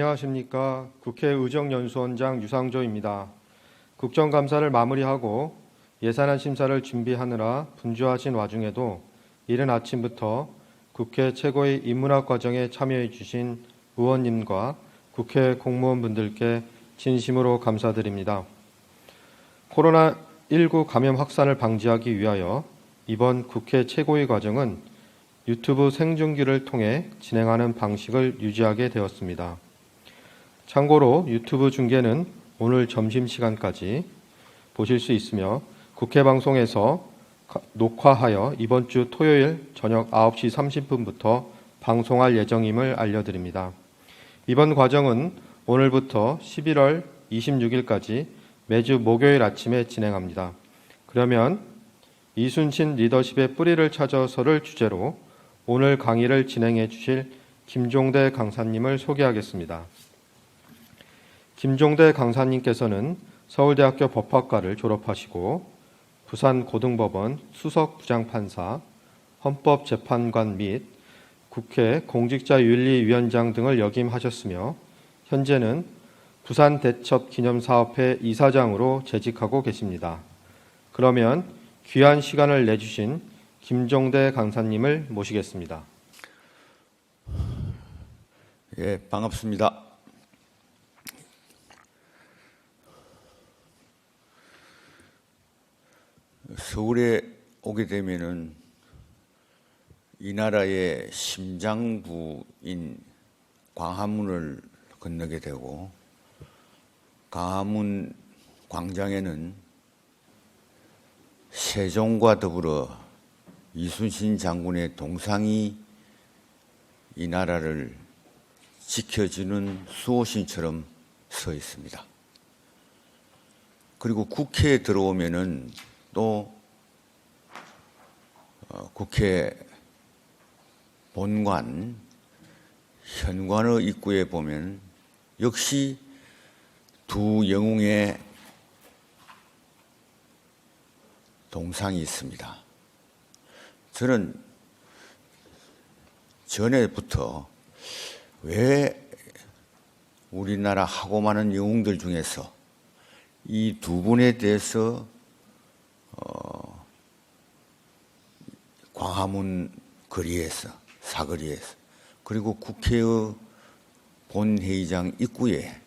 안녕하십니까. 국회 의정연수원장 유상조입니다. 국정감사를 마무리하고 예산안 심사를 준비하느라 분주하신 와중에도 이른 아침부터 국회 최고의 인문학 과정에 참여해 주신 의원님과 국회 공무원분들께 진심으로 감사드립니다. 코로나19 감염 확산을 방지하기 위하여 이번 국회 최고의 과정은 유튜브 생중계를 통해 진행하는 방식을 유지하게 되었습니다. 참고로 유튜브 중계는 오늘 점심시간까지 보실 수 있으며 국회 방송에서 녹화하여 이번 주 토요일 저녁 9시 30분부터 방송할 예정임을 알려드립니다. 이번 과정은 오늘부터 11월 26일까지 매주 목요일 아침에 진행합니다. 그러면 이순신 리더십의 뿌리를 찾아서를 주제로 오늘 강의를 진행해 주실 김종대 강사님을 소개하겠습니다. 김종대 강사님께서는 서울대학교 법학과를 졸업하시고 부산고등법원 수석부장판사, 헌법재판관 및 국회 공직자윤리위원장 등을 역임하셨으며 현재는 부산대첩기념사업회 이사장으로 재직하고 계십니다. 그러면 귀한 시간을 내주신 김종대 강사님을 모시겠습니다. 예, 반갑습니다. 서울에 오게 되면은 이 나라의 심장부인 광화문을 건너게 되고 광화문 광장에는 세종과 더불어 이순신 장군의 동상이 이 나라를 지켜주는 수호신처럼 서 있습니다. 그리고 국회에 들어오면은 또 국회 본관, 현관의 입구에 보면 역시 두 영웅의 동상이 있습니다. 저는 전에부터 왜 우리나라 하고 많은 영웅들 중에서 이 두 분에 대해서 광화문 거리에서, 사거리에서, 그리고 국회의 본회의장 입구에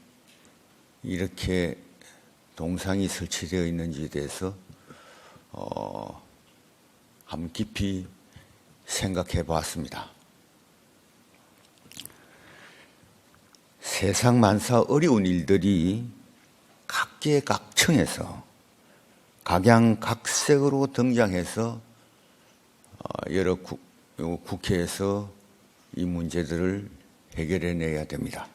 이렇게 동상이 설치되어 있는지에 대해서 한번 깊이 생각해 보았습니다. 세상 만사 어려운 일들이 각계각층에서 각양각색으로 등장해서 여러 국회에서 이 문제들을 해결해내야 됩니다.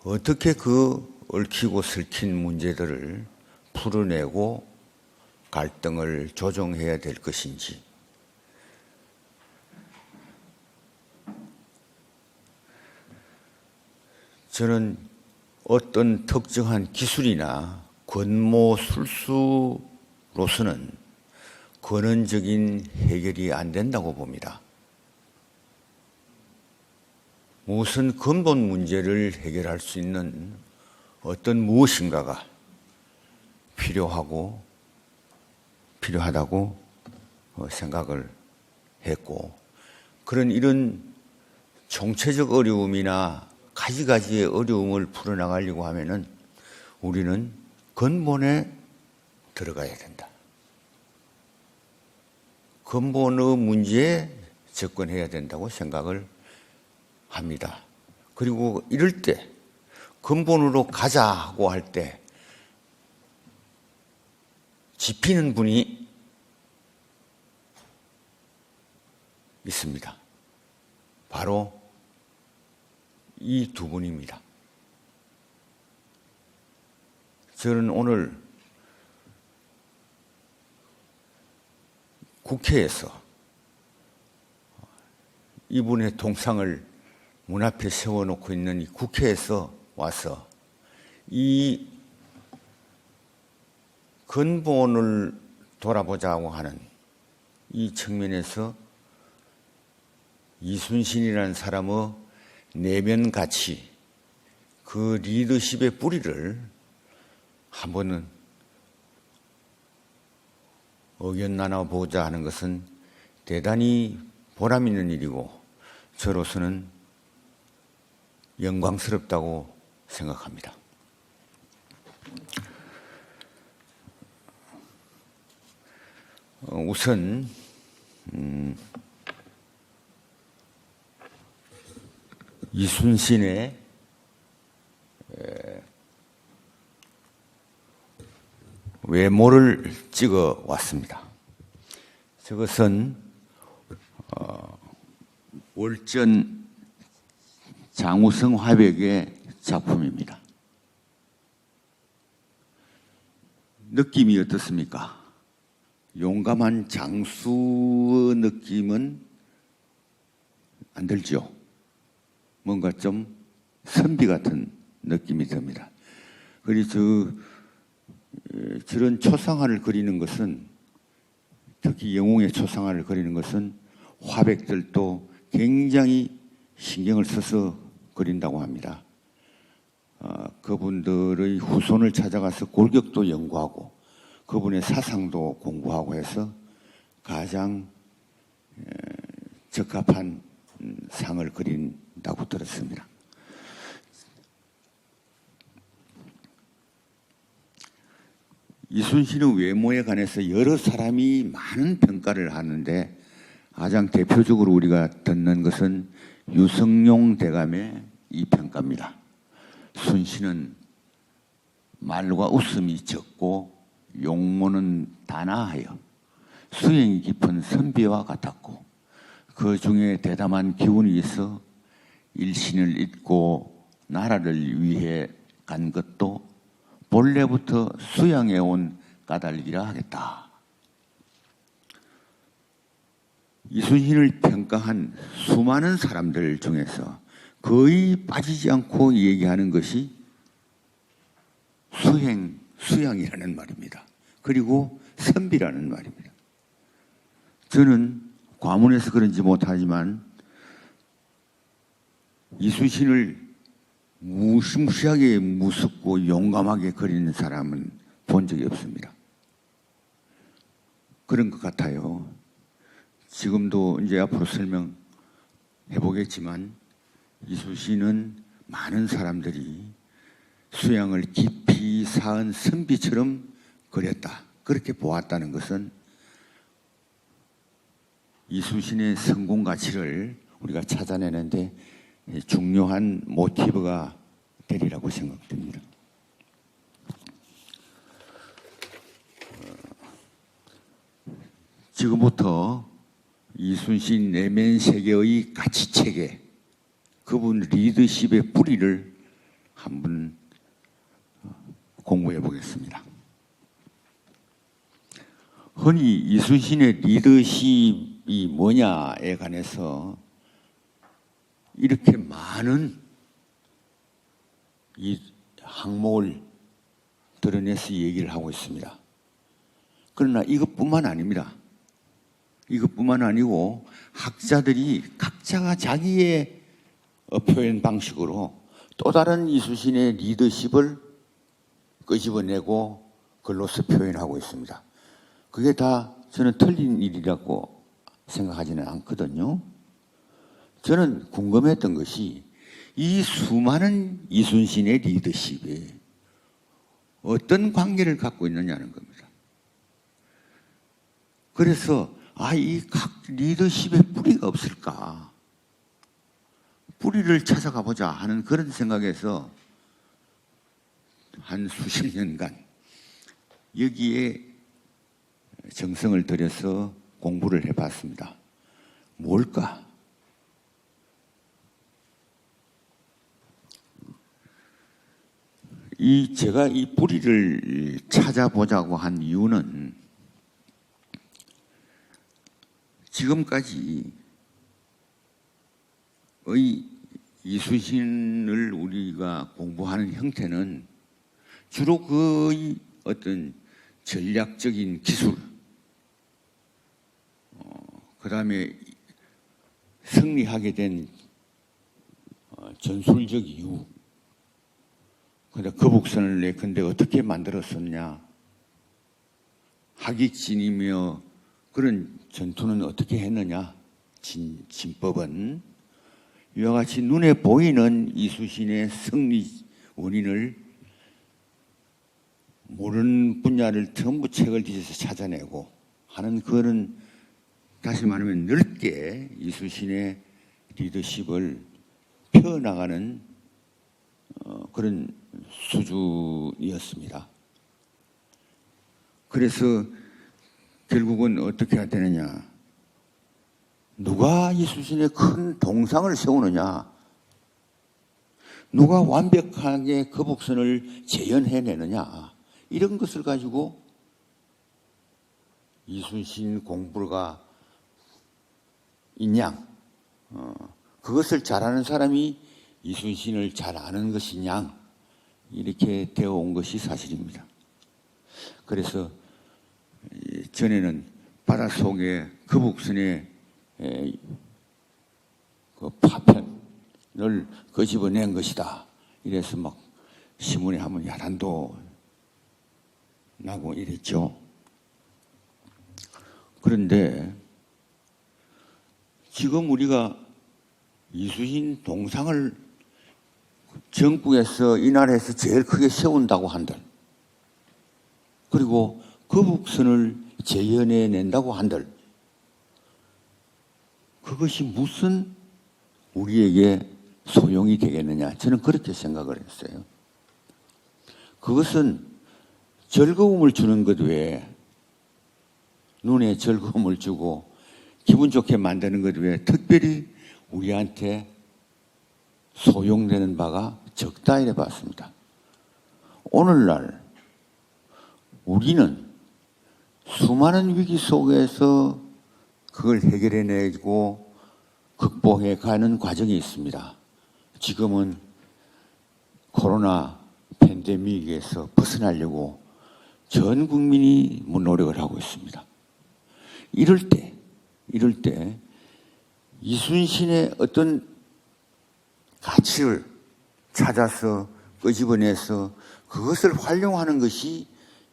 어떻게 그 얽히고 설킨 문제들을 풀어내고 갈등을 조정해야 될 것인지, 저는 어떤 특정한 기술이나 권모술수로서는 근원적인 해결이 안 된다고 봅니다. 무슨 근본 문제를 해결할 수 있는 어떤 무엇인가가 필요하다고 생각을 했고, 이런 총체적 어려움이나 가지가지의 어려움을 풀어나가려고 하면은 우리는 근본에 들어가야 된다. 근본의 문제에 접근해야 된다고 생각을 합니다. 그리고 이럴 때 근본으로 가자고 할 때 짚히는 분이 있습니다. 바로 이 두 분입니다. 저는 오늘 국회에서 이분의 동상을 문 앞에 세워놓고 있는 이 국회에서 와서 이 근본을 돌아보자고 하는 이 측면에서 이순신이라는 사람의 내면 가치, 그 리더십의 뿌리를 한번은 의견 나눠보자 하는 것은 대단히 보람 있는 일이고 저로서는 영광스럽다고 생각합니다. 우선 이순신의 외모를 찍어 왔습니다. 저것은 월전 장우성 화백의 작품입니다. 느낌이 어떻습니까? 용감한 장수의 느낌은 안 들죠? 뭔가 좀 선비 같은 느낌이 듭니다. 그리고 저런 초상화를 그리는 것은, 특히 영웅의 초상화를 그리는 것은 화백들도 굉장히 신경을 써서 그린다고 합니다. 그분들의 후손을 찾아가서 골격도 연구하고 그분의 사상도 공부하고 해서 가장 적합한 상을 그린다고 들었습니다. 이순신의 외모에 관해서 여러 사람이 많은 평가를 하는데 가장 대표적으로 우리가 듣는 것은 유성룡 대감의 이 평가입니다. 순신은 말과 웃음이 적고 용모는 단아하여 수행이 깊은 선비와 같았고 그 중에 대담한 기운이 있어 일신을 잇고 나라를 위해 간 것도 본래부터 수양해온 까닭이라 하겠다. 이순신을 평가한 수많은 사람들 중에서 거의 빠지지 않고 얘기하는 것이 수양이라는 말입니다. 그리고 선비라는 말입니다. 저는 과문해서 그런지 못하지만 이순신을 무시무시하게 무섭고 용감하게 그리는 사람은 본 적이 없습니다. 그런 것 같아요. 지금도 이제 앞으로 설명해 보겠지만 이순신은 많은 사람들이 수양을 깊이 쌓은 선비처럼 그렸다. 그렇게 보았다는 것은 이순신의 성공 가치를 우리가 찾아내는데 중요한 모티브가 되리라고 생각됩니다. 지금부터 이순신 내면 세계의 가치 체계, 그분 리더십의 뿌리를 한번 공부해 보겠습니다. 흔히 이순신의 리더십이 뭐냐에 관해서 이렇게 많은 이 항목을 드러내서 얘기를 하고 있습니다. 그러나 이것뿐만 아닙니다. 이것뿐만 아니고 학자들이 각자가 자기의 표현 방식으로 또 다른 이순신의 리더십을 끄집어내고 글로서 표현하고 있습니다. 그게 다 저는 틀린 일이라고 생각하지는 않거든요. 저는 궁금했던 것이 이 수많은 이순신의 리더십에 어떤 관계를 갖고 있느냐는 겁니다. 그래서 이 각 리더십에 뿌리가 없을까? 뿌리를 찾아가 보자 하는 그런 생각에서 한 수십 년간 여기에 정성을 들여서 공부를 해봤습니다. 뭘까? 제가 이 뿌리를 찾아보자고 한 이유는 지금까지의 이순신을 우리가 공부하는 형태는 주로 그의 어떤 전략적인 기술, 그 다음에 승리하게 된 전술적 이유. 근데 거북선을 예컨대 어떻게 만들었었냐? 하객진이며 그런 전투는 어떻게 했느냐? 진법은 이와 같이 눈에 보이는 이수신의 승리 원인을 모르는 분야를 전부 책을 뒤져서 찾아내고 하는 그런, 다시 말하면 넓게 이수신의 리더십을 펴나가는 그런 수준이었습니다. 그래서 결국은 어떻게 해야 되느냐? 누가 이수신의 큰 동상을 세우느냐? 누가 완벽하게 거북선을 재현해내느냐? 이런 것을 가지고 이순신 공부가 있냐? 그것을 잘하는 사람이 이순신을 잘 아는 것이냐? 이렇게 되어 온 것이 사실입니다. 그래서 전에는 바닷속에 거북선의 그 파편을 끄집어낸 것이다. 이래서 막 신문에 하면 야단도 나고 이랬죠. 그런데 지금 우리가 이순신 동상을 전국에서 이 나라에서 제일 크게 세운다고 한들, 그리고 거북선을 재현해낸다고 한들, 그것이 무슨 우리에게 소용이 되겠느냐? 저는 그렇게 생각을 했어요. 그것은 즐거움을 주는 것 외에, 눈에 즐거움을 주고 기분 좋게 만드는 것 외에 특별히 우리한테 소용되는 바가 적다 이래 봤습니다. 오늘날 우리는 수많은 위기 속에서 그걸 해결해내고 극복해 가는 과정이 있습니다. 지금은 코로나 팬데믹에서 벗어나려고 전 국민이 노력을 하고 있습니다. 이럴 때 이순신의 어떤 가치를 찾아서 끄집어내서 그것을 활용하는 것이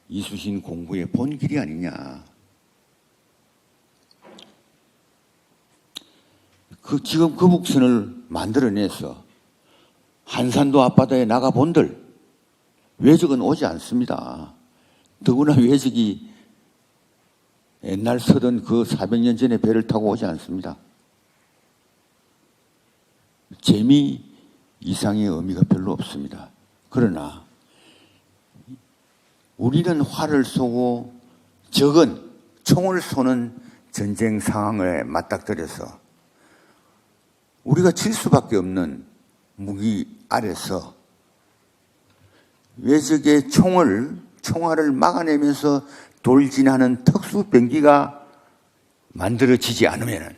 이순신 공부의 본길이 아니냐. 지금 거북선을 만들어내서 한산도 앞바다에 나가본들 외적은 오지 않습니다. 더구나 외적이 옛날 서던 그 400년 전에 배를 타고 오지 않습니다. 재미 이상의 의미가 별로 없습니다. 그러나 우리는 활을 쏘고 적은 총을 쏘는 전쟁 상황에 맞닥뜨려서 우리가 칠 수밖에 없는 무기 아래서 외적의 총알을 막아내면서 돌진하는 특수병기가 만들어지지 않으면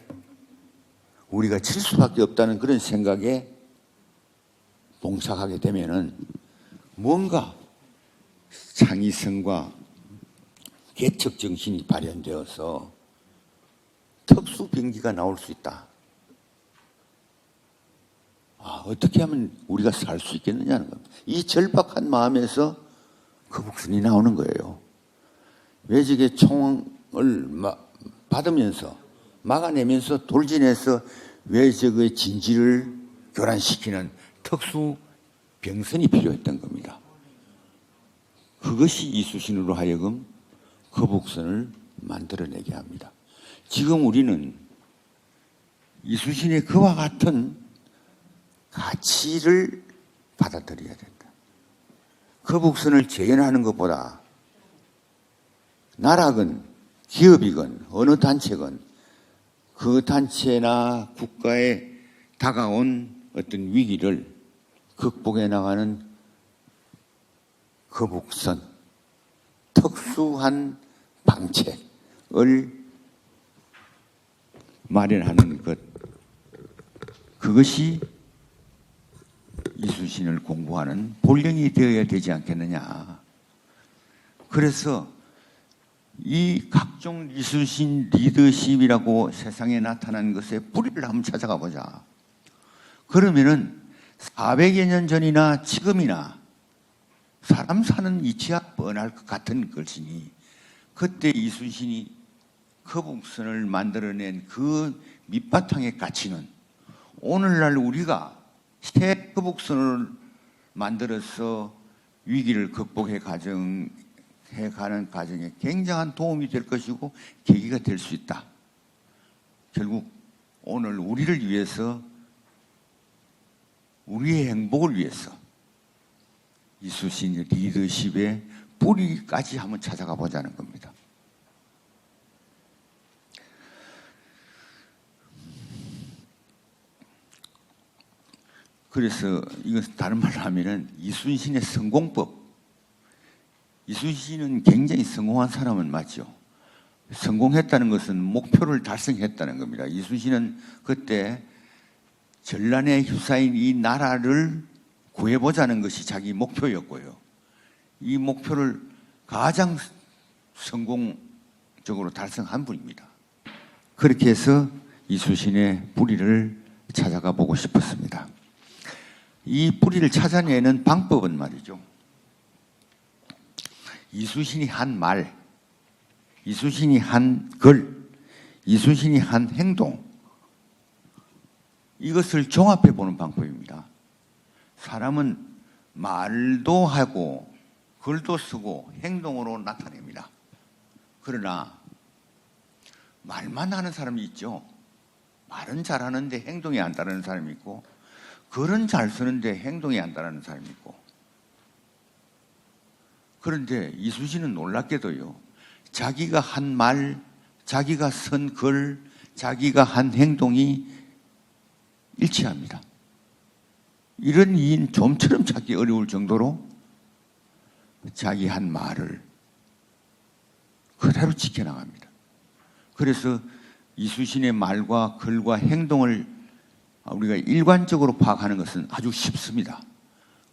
우리가 칠 수밖에 없다는 그런 생각에 봉착하게 되면은 뭔가 창의성과 개척 정신이 발현되어서 특수병기가 나올 수 있다. 어떻게 하면 우리가 살 수 있겠느냐는 겁니다. 이 절박한 마음에서 거북선이 나오는 거예요. 외적의 총을 받으면서 막아내면서 돌진해서 외적의 진지를 교란시키는 특수 병선이 필요했던 겁니다. 그것이 이수신으로 하여금 거북선을 만들어내게 합니다. 지금 우리는 이수신의 그와 같은 가치를 받아들여야 된다. 거북선을 재현하는 것보다 나라건 기업이건 어느 단체건 그 단체나 국가에 다가온 어떤 위기를 극복해 나가는 거북선, 특수한 방책을 마련하는 것, 그것이 이순신을 공부하는 본령이 되어야 되지 않겠느냐. 그래서 이 각종 이순신 리더십이라고 세상에 나타난 것의 뿌리를 한번 찾아가 보자. 그러면은 400여 년 전이나 지금이나 사람 사는 이치가 뻔할 것 같은 것이니 그때 이순신이 거북선을 만들어낸 그 밑바탕의 가치는 오늘날 우리가 새 거북선을 만들어서 위기를 극복해 가는 과정에 굉장한 도움이 될 것이고 계기가 될 수 있다. 결국 오늘 우리를 위해서 우리의 행복을 위해서 이순신의 리더십의 뿌리까지 한번 찾아가 보자는 겁니다. 그래서 이것은 다른 말로 하면은 이순신의 성공법. 이순신은 굉장히 성공한 사람은 맞죠. 성공했다는 것은 목표를 달성했다는 겁니다. 이순신은 그때 전란의 휴사인 이 나라를 구해보자는 것이 자기 목표였고요. 이 목표를 가장 성공적으로 달성한 분입니다. 그렇게 해서 이순신의 뿌리를 찾아가 보고 싶었습니다. 이 뿌리를 찾아내는 방법은 말이죠. 이순신이 한 말, 이순신이 한 글, 이순신이 한 행동, 이것을 종합해 보는 방법입니다. 사람은 말도 하고 글도 쓰고 행동으로 나타냅니다. 그러나 말만 하는 사람이 있죠. 말은 잘하는데 행동이 안 따르는 사람이 있고, 글은 잘 쓰는데 행동이 안 따르는 사람이 있고. 그런데 이순신은 놀랍게도요, 자기가 한 말, 자기가 쓴 글, 자기가 한 행동이 일치합니다. 이런 이인 좀처럼 찾기 어려울 정도로 자기 한 말을 그대로 지켜나갑니다. 그래서 이순신의 말과 글과 행동을 우리가 일관적으로 파악하는 것은 아주 쉽습니다.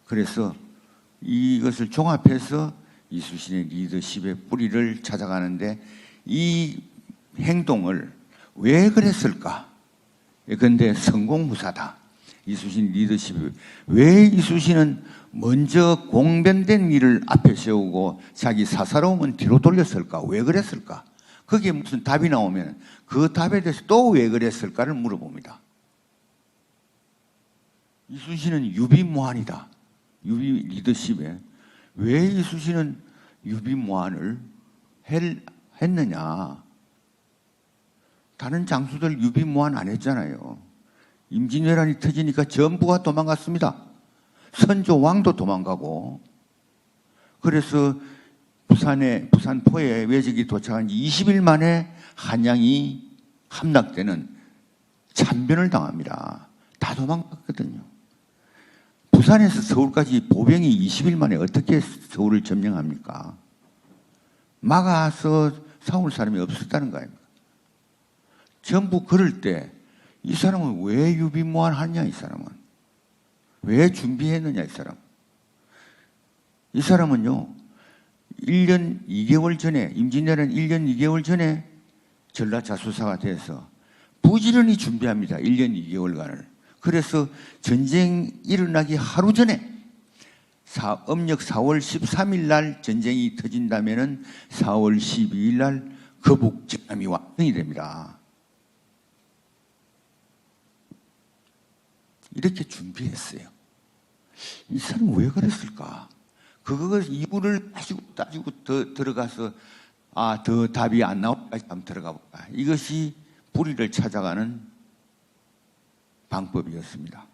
그래서 이것을 종합해서 이순신의 리더십의 뿌리를 찾아가는데, 이 행동을 왜 그랬을까? 그런데 성공무사다. 이순신 리더십이 왜 이순신은 먼저 공변된 일을 앞에 세우고 자기 사사로움은 뒤로 돌렸을까? 왜 그랬을까? 거기에 무슨 답이 나오면 그 답에 대해서 또 왜 그랬을까를 물어봅니다. 이순신은 유비무환이다. 유비 리더십에 왜 이순신은 유비무환을 했느냐? 다른 장수들 유비무환 안 했잖아요. 임진왜란이 터지니까 전부가 도망갔습니다. 선조 왕도 도망가고. 그래서 부산포에 왜적이 도착한 지 20일 만에 한양이 함락되는 참변을 당합니다. 다 도망갔거든요. 부산에서 서울까지 보병이 20일 만에 어떻게 서울을 점령합니까? 막아서 싸울 사람이 없었다는 거 아닙니까? 전부 그럴 때 이 사람은 왜 유비무환하냐? 이 사람은 왜 준비했느냐? 이 사람. 이 사람은요, 1년 2개월 전에, 임진왜란 1년 2개월 전에 전라자수사가 돼서 부지런히 준비합니다. 1년 2개월간을. 그래서 전쟁 일어나기 하루 전에 음력 4월 13일 날 전쟁이 터진다면은 4월 12일 날 거북전함이 완성이 됩니다. 이렇게 준비했어요. 이 사람은 왜 그랬을까? 그거 이유를 따지고 더 들어가서 더 답이 안 나올까지 한번 들어가 볼까? 이것이 뿌리를 찾아가는 방법이었습니다.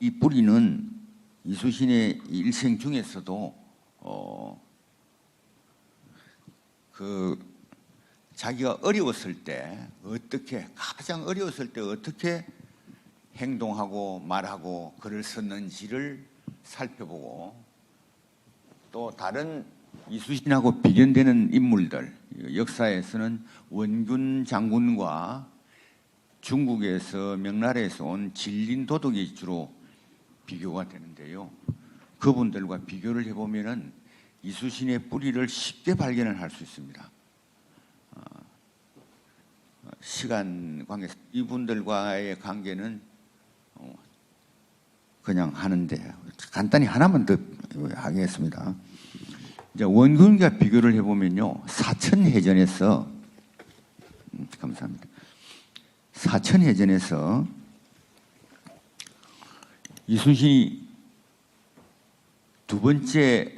이 뿌리는 이순신의 일생 중에서도 자기가 어려웠을 때 가장 어려웠을 때 어떻게 행동하고 말하고 글을 썼는지를 살펴보고, 또 다른 이순신하고 비견되는 인물들, 역사에서는 원균 장군과 중국에서 명나라에서 온 진린도덕이 주로 비교가 되는데요. 그분들과 비교를 해보면은 이순신의 뿌리를 쉽게 발견을 할 수 있습니다. 시간 관계에서 이분들과의 관계는 그냥 하는데 간단히 하나만 더 하겠습니다. 이제 원균과 비교를 해보면요, 사천해전에서 감사합니다. 사천해전에서 이순신이 두 번째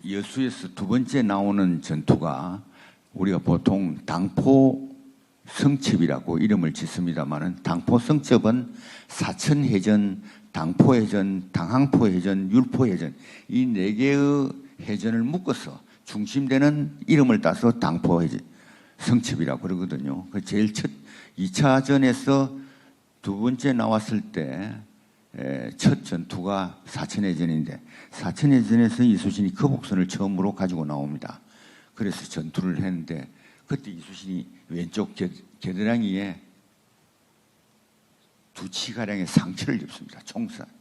여수에서 두 번째 나오는 전투가 우리가 보통 당포 성첩이라고 이름을 짓습니다만은 당포 성첩은 사천해전, 당포해전, 당항포해전, 율포해전 이 네 개의 해전을 묶어서 중심되는 이름을 따서 당포해전 성첩이라고 그러거든요. 그 제일 첫 2차전에서 두 번째 나왔을 때 첫 전투가 사천해전인데 사천해전에서 이순신이 거북선을 처음으로 가지고 나옵니다. 그래서 전투를 했는데 그때 이순신이 왼쪽 겨드랑이에 2치가량의 상처를 입습니다.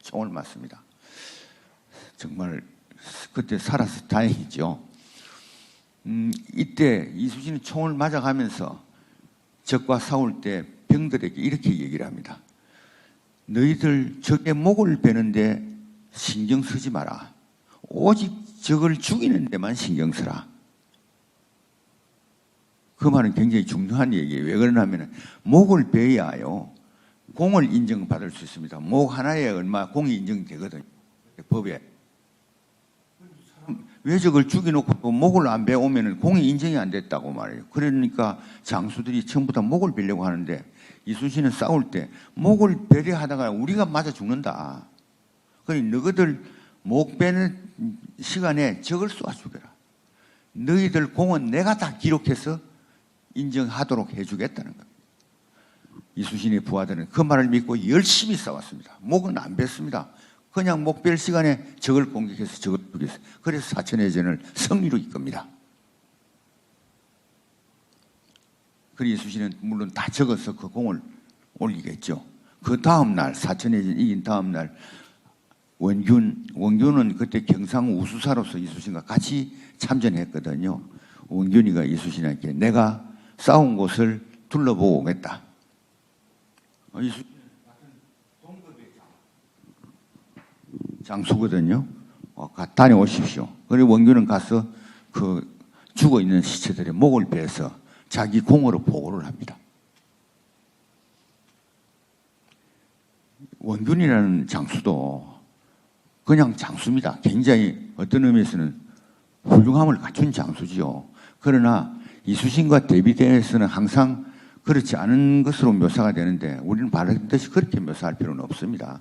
총을 맞습니다. 정말 그때 살아서 다행이죠. 이때 이순신은 총을 맞아가면서 적과 싸울 때 병들에게 이렇게 얘기를 합니다. 너희들 적의 목을 베는데 신경 쓰지 마라. 오직 적을 죽이는 데만 신경 쓰라. 그 말은 굉장히 중요한 얘기예요. 왜 그러냐면 목을 베야요 공을 인정받을 수 있습니다. 목 하나에 얼마 공이 인정되거든요. 법에. 왜 적을 죽여놓고 목을 안 베오면 공이 인정이 안 됐다고 말해요. 그러니까 장수들이 전부 다 목을 베려고 하는데 이순신은 싸울 때 목을 베려 하다가 우리가 맞아 죽는다. 그러니 너희들 목 베는 시간에 적을 쏘아 죽여라. 너희들 공은 내가 다 기록해서 인정하도록 해주겠다는 겁니다. 이순신의 부하들은 그 말을 믿고 열심히 싸웠습니다. 목은 안 뱄습니다. 그냥 목 벨 시간에 적을 공격해서 적을 죽였어요. 그래서 사천해전을 승리로 이끕니다. 그리고 이순신은 물론 다 적어서 그 공을 올리겠죠. 그 다음 날 사천해전 이긴 다음 날 원균은 그때 경상 우수사로서 이순신과 같이 참전했거든요. 원균이가 이순신에게 내가 싸운 곳을 둘러보고 오겠다. 이순신 동급의 장수거든요. 다녀오십시오. 그리고 원균은 가서 그 죽어 있는 시체들의 목을 베서 자기 공으로 보고를 합니다. 원균이라는 장수도 그냥 장수입니다. 굉장히 어떤 의미에서는 훌륭함을 갖춘 장수지요. 그러나 이순신과 대비돼서는 항상 그렇지 않은 것으로 묘사가 되는데 우리는 반드시 그렇게 묘사할 필요는 없습니다.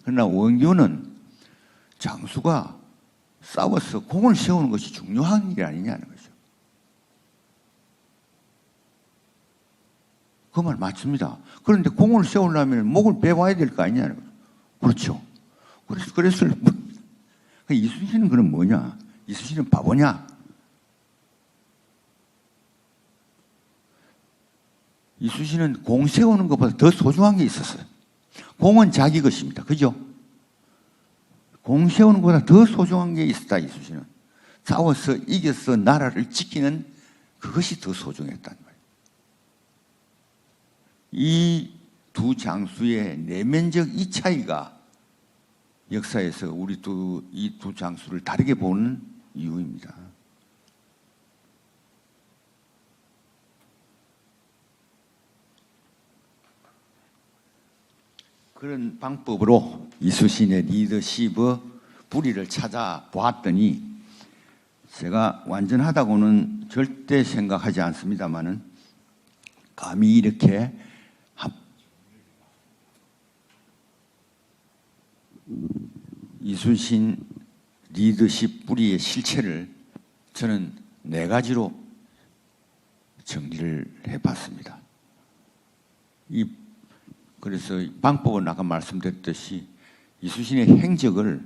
그러나 원균은 장수가 싸워서 공을 세우는 것이 중요한 일이 아니냐는 거죠. 그 말 맞습니다. 그런데 공을 세우려면 목을 베와야 될 거 아니냐는 거죠. 그렇죠. 그래서 이순신은 그럼 뭐냐? 이순신은 바보냐? 이순신은 공 세우는 것보다 더 소중한 게 있었어요. 공은 자기 것입니다. 그죠? 공 세우는 것보다 더 소중한 게 있었다, 이순신은. 싸워서 이겨서 나라를 지키는 그것이 더 소중했단 말이에요. 이 두 장수의 내면적 이 차이가 역사에서 이 두 장수를 다르게 보는 이유입니다. 그런 방법으로 이순신의 리더십의 뿌리를 찾아보았더니 제가 완전하다고는 절대 생각하지 않습니다만은 감히 이렇게 이순신 리더십 뿌리의 실체를 저는 4가지로 정리를 해봤습니다. 그래서 방법은 아까 말씀드렸듯이 이순신의 행적을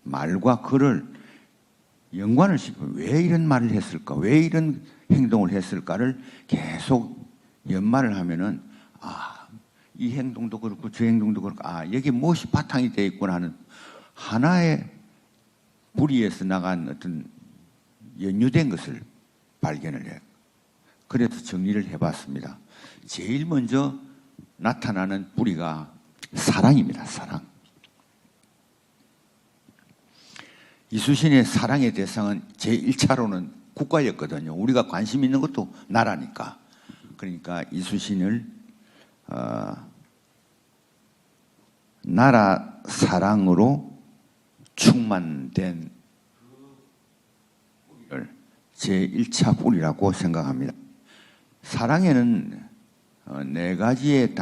말과 글을 연관을 시키고 왜 이런 말을 했을까, 왜 이런 행동을 했을까를 계속 연말을 하면은 이 행동도 그렇고 저 행동도 그렇고 여기 무엇이 바탕이 되어 있구나 하는 하나의 뿌리에서 나간 어떤 연유된 것을 발견을 해요. 그래서 정리를 해봤습니다. 제일 먼저 나타나는 뿌리가 사랑입니다. 사랑. 이수신의 사랑의 대상은 제1차로는 국가였거든요. 우리가 관심 있는 것도 나라니까. 그러니까 이수신을 나라 사랑으로 충만된 제1차 뿌리라고 생각합니다. 사랑에는 네 가지의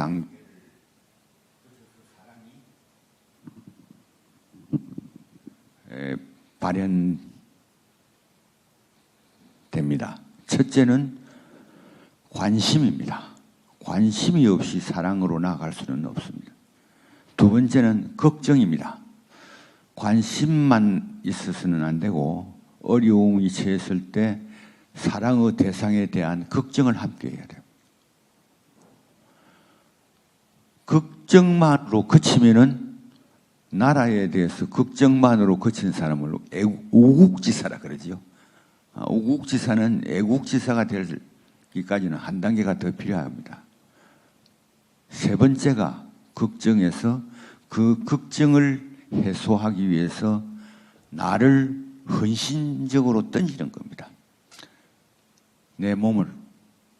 발현됩니다. 첫째는 관심입니다. 관심이 없이 사랑으로 나아갈 수는 없습니다. 두 번째는 걱정입니다. 관심만 있어서는 안 되고 어려움이 처했을 때 사랑의 대상에 대한 걱정을 함께 해야 돼요. 걱정만으로 그치면은 나라에 대해서 걱정만으로 그친 사람을 우국지사라 그러지요. 우국지사는 애국지사가 되기까지는 한 단계가 더 필요합니다. 세 번째가 걱정에서 그 걱정을 해소하기 위해서 나를 헌신적으로 던지는 겁니다. 내 몸을,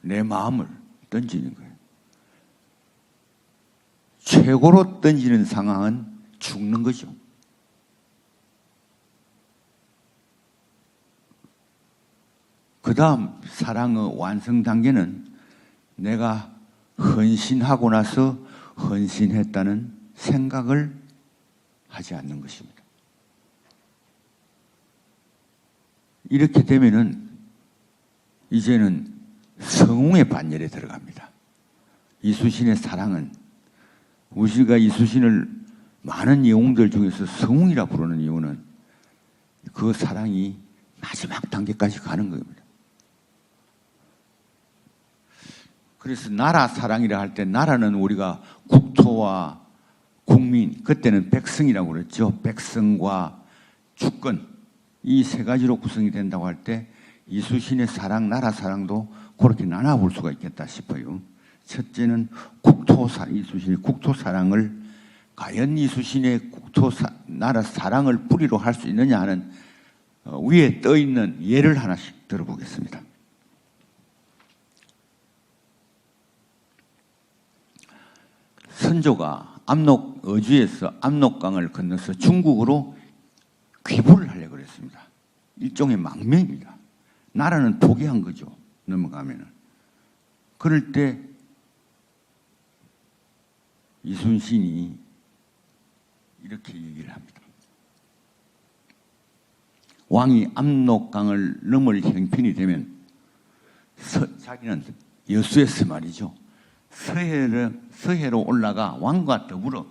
내 마음을 던지는 거예요. 최고로 던지는 상황은 죽는 거죠. 그 다음 사랑의 완성 단계는 내가 헌신하고 나서 헌신했다는 생각을 하지 않는 것입니다. 이렇게 되면은 이제는 성웅의 반열에 들어갑니다. 이수신의 사랑은 우리가 이수신을 많은 영웅들 중에서 성웅이라 부르는 이유는 그 사랑이 마지막 단계까지 가는 겁니다. 그래서 나라 사랑이라 할 때 나라는 우리가 국토와 국민, 그때는 백성이라고 그랬죠. 백성과 주권, 이 세 가지로 구성이 된다고 할 때 이수신의 사랑, 나라 사랑도 그렇게 나눠볼 수가 있겠다 싶어요. 첫째는 이수신의 국토 사랑을 과연 이수신의 나라 사랑을 뿌리로 할 수 있느냐 하는 위에 떠 있는 예를 하나씩 들어보겠습니다. 선조가 어주에서 압록강을 건너서 중국으로 귀부를 하려고 그랬습니다. 일종의 망명입니다. 나라는 포기한 거죠. 넘어가면은. 그럴 때 이순신이 이렇게 얘기를 합니다. 왕이 압록강을 넘을 형편이 되면 자기는 여수에서 말이죠. 서해로 올라가 왕과 더불어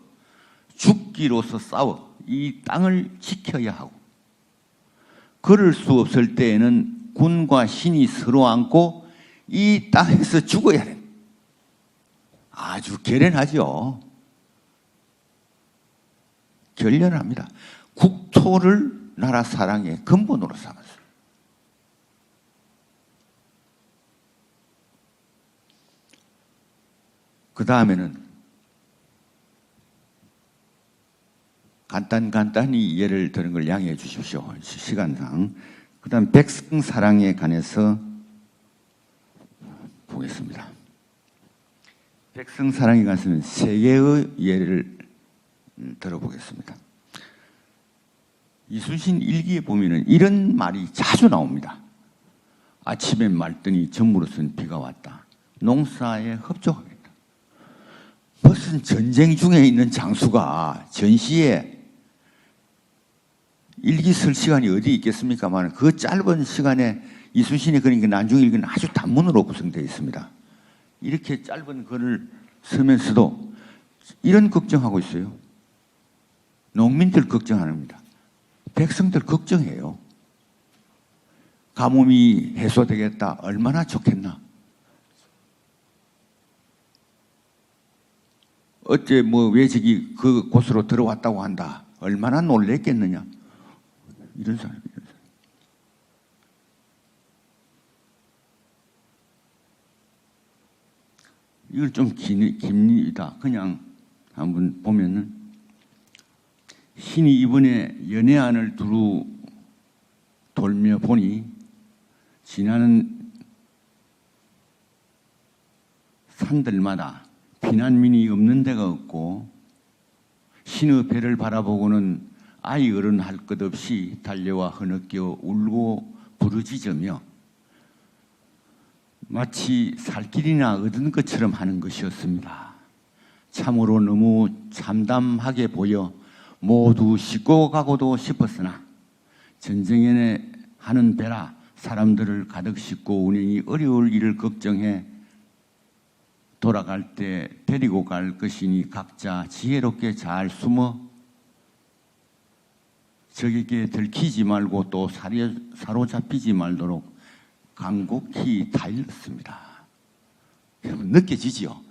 죽기로서 싸워 이 땅을 지켜야 하고, 그럴 수 없을 때에는 군과 신이 서로 앉고 이 땅에서 죽어야 돼. 아주 결연하죠. 결연합니다. 국토를 나라 사랑의 근본으로 삼았어요. 그 다음에는 간단히 예를 드는 걸 양해해 주십시오. 시간상. 그 다음 백성 사랑에 관해서 보겠습니다. 백성 사랑에 관해서는 세 개의 예를 들어보겠습니다. 이순신 일기에 보면은 이런 말이 자주 나옵니다. 아침에 맑더니 저물어선 비가 왔다. 농사에 협조하겠다. 무슨 전쟁 중에 있는 장수가 전시에 일기 쓸 시간이 어디 있겠습니까만 그 짧은 시간에 이순신이 그러니까 난중 일기는 아주 단문으로 구성되어 있습니다. 이렇게 짧은 글을 쓰면서도 이런 걱정하고 있어요. 농민들 걱정 안 합니다. 백성들 걱정해요. 가뭄이 해소되겠다. 얼마나 좋겠나. 어째 왜 저기 그 곳으로 들어왔다고 한다. 얼마나 놀랬겠느냐. 이런 사람. 이걸 좀 깁니다. 그냥 한번 보면은 신이 이번에 연해안을 두루 돌며 보니 지나는 산들마다 피난민이 없는 데가 없고 신의 배를 바라보고는 아이 어른 할 것 없이 달려와 흐느껴 울고 부르짖으며 마치 살 길이나 얻은 것처럼 하는 것이었습니다. 참으로 너무 참담하게 보여 모두 싣고 가고도 싶었으나 전쟁에 하는 배라 사람들을 가득 싣고 운행이 어려울 일을 걱정해 돌아갈 때 데리고 갈 것이니 각자 지혜롭게 잘 숨어 적에게 들키지 말고 또 사로잡히지 말도록 간곡히 달렸습니다. 여러분 느껴지지요?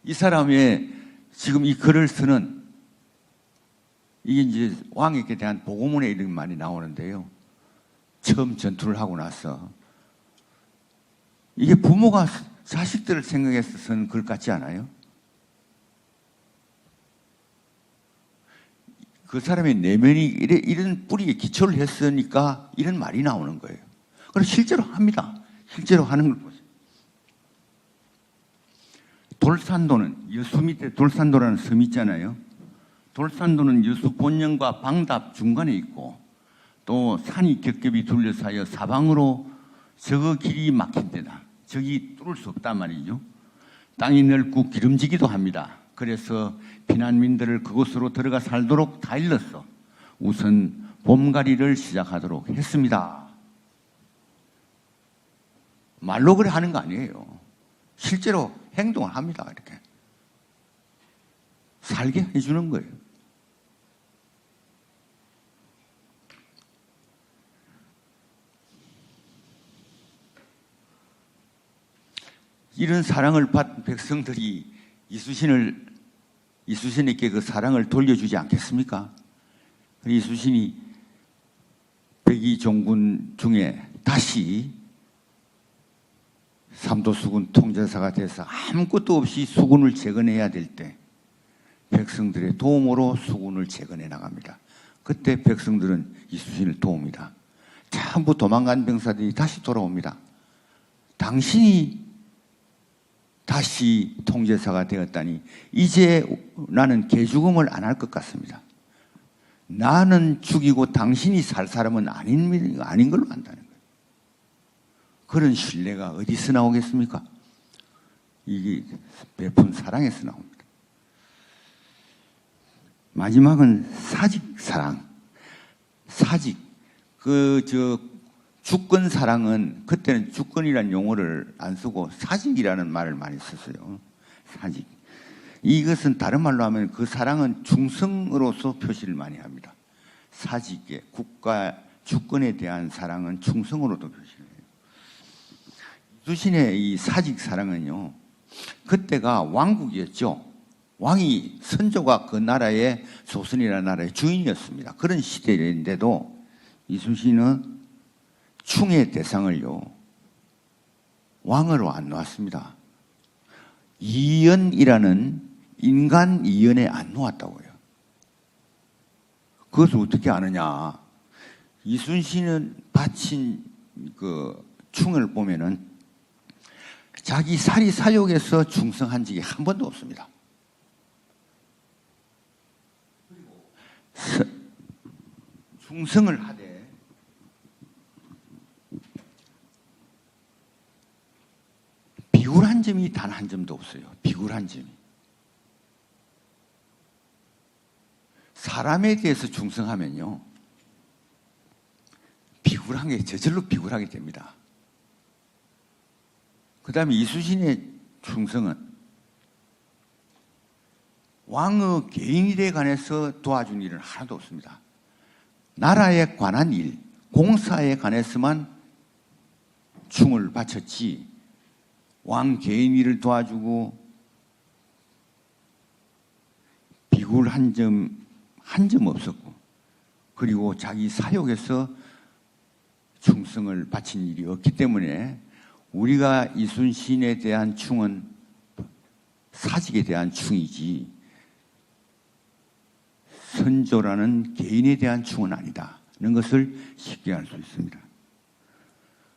이 사람의 지금 이 글을 쓰는 이게 이제 왕에게 대한 보고문에 이런 말이 나오는데요. 처음 전투를 하고 나서 이게 부모가 자식들을 생각해서 쓴 글 같지 않아요? 그 사람의 내면이 이런 뿌리에 기초를 했으니까 이런 말이 나오는 거예요. 그래서 실제로 합니다. 실제로 하는 걸 보세요. 돌산도는 여수 밑에 돌산도라는 섬 있잖아요. 돌산도는 여수 본령과 방답 중간에 있고 또 산이 겹겹이 둘러싸여 사방으로 저거 길이 막힌 데다. 저기 뚫을 수 없단 말이죠. 땅이 넓고 기름지기도 합니다. 그래서 피난민들을 그곳으로 들어가 살도록 다 일렀어. 우선 봄가리를 시작하도록 했습니다. 말로 그래 하는 거 아니에요. 실제로 행동을 합니다. 이렇게 살게 해주는 거예요. 이런 사랑을 받은 백성들이 이수신에게 그 사랑을 돌려주지 않겠습니까? 이수신이 백의종군 중에 다시 삼도수군 통제사가 돼서 아무것도 없이 수군을 재건해야 될 때 백성들의 도움으로 수군을 재건해 나갑니다. 그때 백성들은 이수신을 도웁니다. 전부 도망간 병사들이 다시 돌아옵니다. 당신이 다시 통제사가 되었다니 이제 나는 개죽음을 안 할 것 같습니다. 나는 죽이고 당신이 살 사람은 아닌 걸로 안다는 거예요. 그런 신뢰가 어디서 나오겠습니까? 이게 베푼 사랑에서 나옵니다. 마지막은 사직사랑. 사직. 주권 사랑은 그때는 주권이라는 용어를 안 쓰고 사직이라는 말을 많이 썼어요. 사직. 이것은 다른 말로 하면 그 사랑은 충성으로서 표시를 많이 합니다. 사직에 국가 주권에 대한 사랑은 충성으로도 표시를 해요. 이수신의 이 사직 사랑은요. 그때가 왕국이었죠. 왕이 선조가 그 나라의 조선이라는 나라의 주인이었습니다. 그런 시대인데도 이수신은 충의 대상을요 왕으로 안 놓았습니다. 이연이라는 인간 이연에 안 놓았다고요. 그것을 어떻게 아느냐? 이순신은 바친 그 충을 보면은 자기 사리 사욕에서 충성한 적이 한 번도 없습니다. 충성을 하되 비굴한 점이 단 한 점도 없어요. 비굴한 점이. 사람에 대해서 충성하면요 비굴한 게 저절로 비굴하게 됩니다. 그 다음에 이수신의 충성은 왕의 개인일에 관해서 도와준 일은 하나도 없습니다. 나라에 관한 일, 공사에 관해서만 충을 바쳤지 왕 개인 일을 도와주고 비굴한 점 한 점 없었고 그리고 자기 사욕에서 충성을 바친 일이 없기 때문에 우리가 이순신에 대한 충은 사직에 대한 충이지 선조라는 개인에 대한 충은 아니다는 것을 쉽게 알 수 있습니다.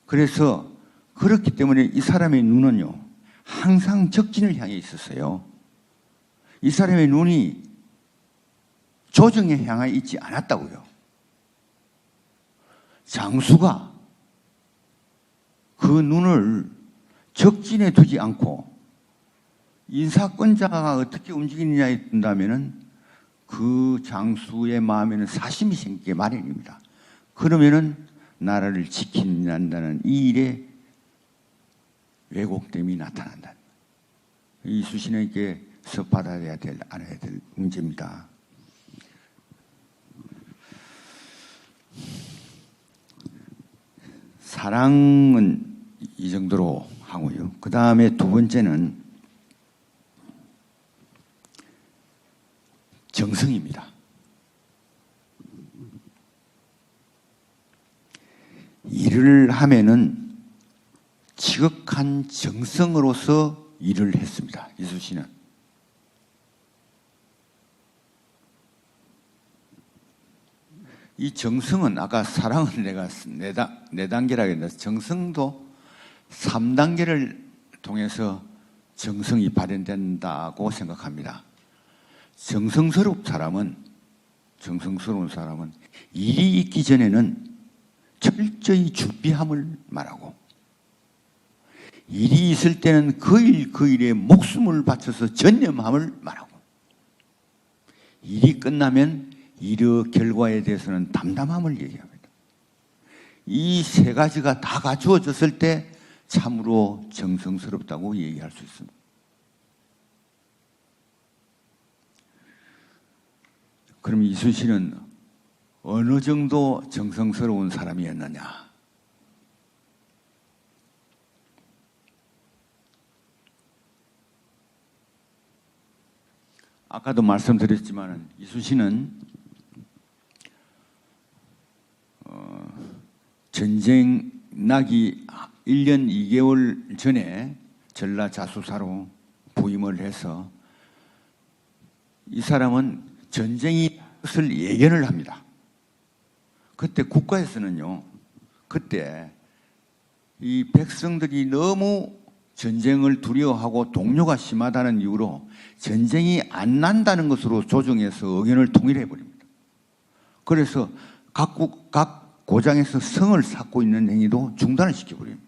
그래서 그렇기 때문에 이 사람의 눈은요, 항상 적진을 향해 있었어요. 이 사람의 눈이 조정에 향해 있지 않았다고요. 장수가 그 눈을 적진에 두지 않고 인사권자가 어떻게 움직이느냐에 둔다면은 그 장수의 마음에는 사심이 생기게 마련입니다. 그러면은 나라를 지킨다는 이 일에 왜곡됨이 나타난다. 이 수신에게서 받아야 될, 알아야 될 문제입니다. 사랑은 이 정도로 하고요. 그 다음에 두 번째는 정성입니다. 일을 하면은 지극한 정성으로서 일을 했습니다. 이수 씨는. 이 정성은 아까 사랑은 내가 네 단계라고 했는데 정성도 3단계를 통해서 정성이 발현된다고 생각합니다. 정성스러운 사람은 일이 있기 전에는 철저히 준비함을 말하고 일이 있을 때는 그 일에 목숨을 바쳐서 전념함을 말하고 일이 끝나면 일의 결과에 대해서는 담담함을 얘기합니다. 이 세 가지가 다 갖추어졌을 때 참으로 정성스럽다고 얘기할 수 있습니다. 그럼 이순 씨는 어느 정도 정성스러운 사람이었느냐? 아까도 말씀드렸지만 이순 씨는 전쟁 나기 1년 2개월 전에 전라자수사로 부임을 해서 이 사람은 전쟁이 것을 예견을 합니다. 그때 국가에서는요, 그때 이 백성들이 너무 전쟁을 두려워하고 동요가 심하다는 이유로 전쟁이 안 난다는 것으로 조정해서 의견을 통일해 버립니다. 그래서 각 고장에서 성을 쌓고 있는 행위도 중단을 시켜버립니다.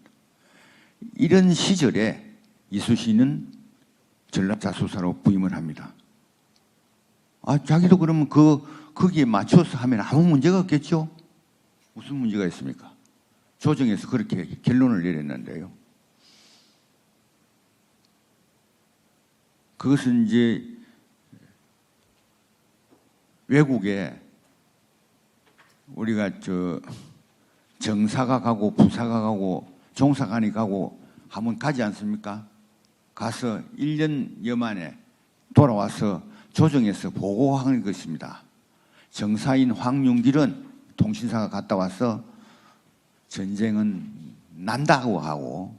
이런 시절에 이수신은 전라자수사로 부임을 합니다. 자기도 그러면 거기에 맞춰서 하면 아무 문제가 없겠죠? 무슨 문제가 있습니까? 조정에서 그렇게 결론을 내렸는데요. 그것은 이제 외국에 우리가 정사가 가고 부사가 가고 종사관이 가고 한번 가지 않습니까? 가서 1년여 만에 돌아와서 조정에서 보고한 것입니다. 정사인 황윤길은 통신사가 갔다 와서 전쟁은 난다고 하고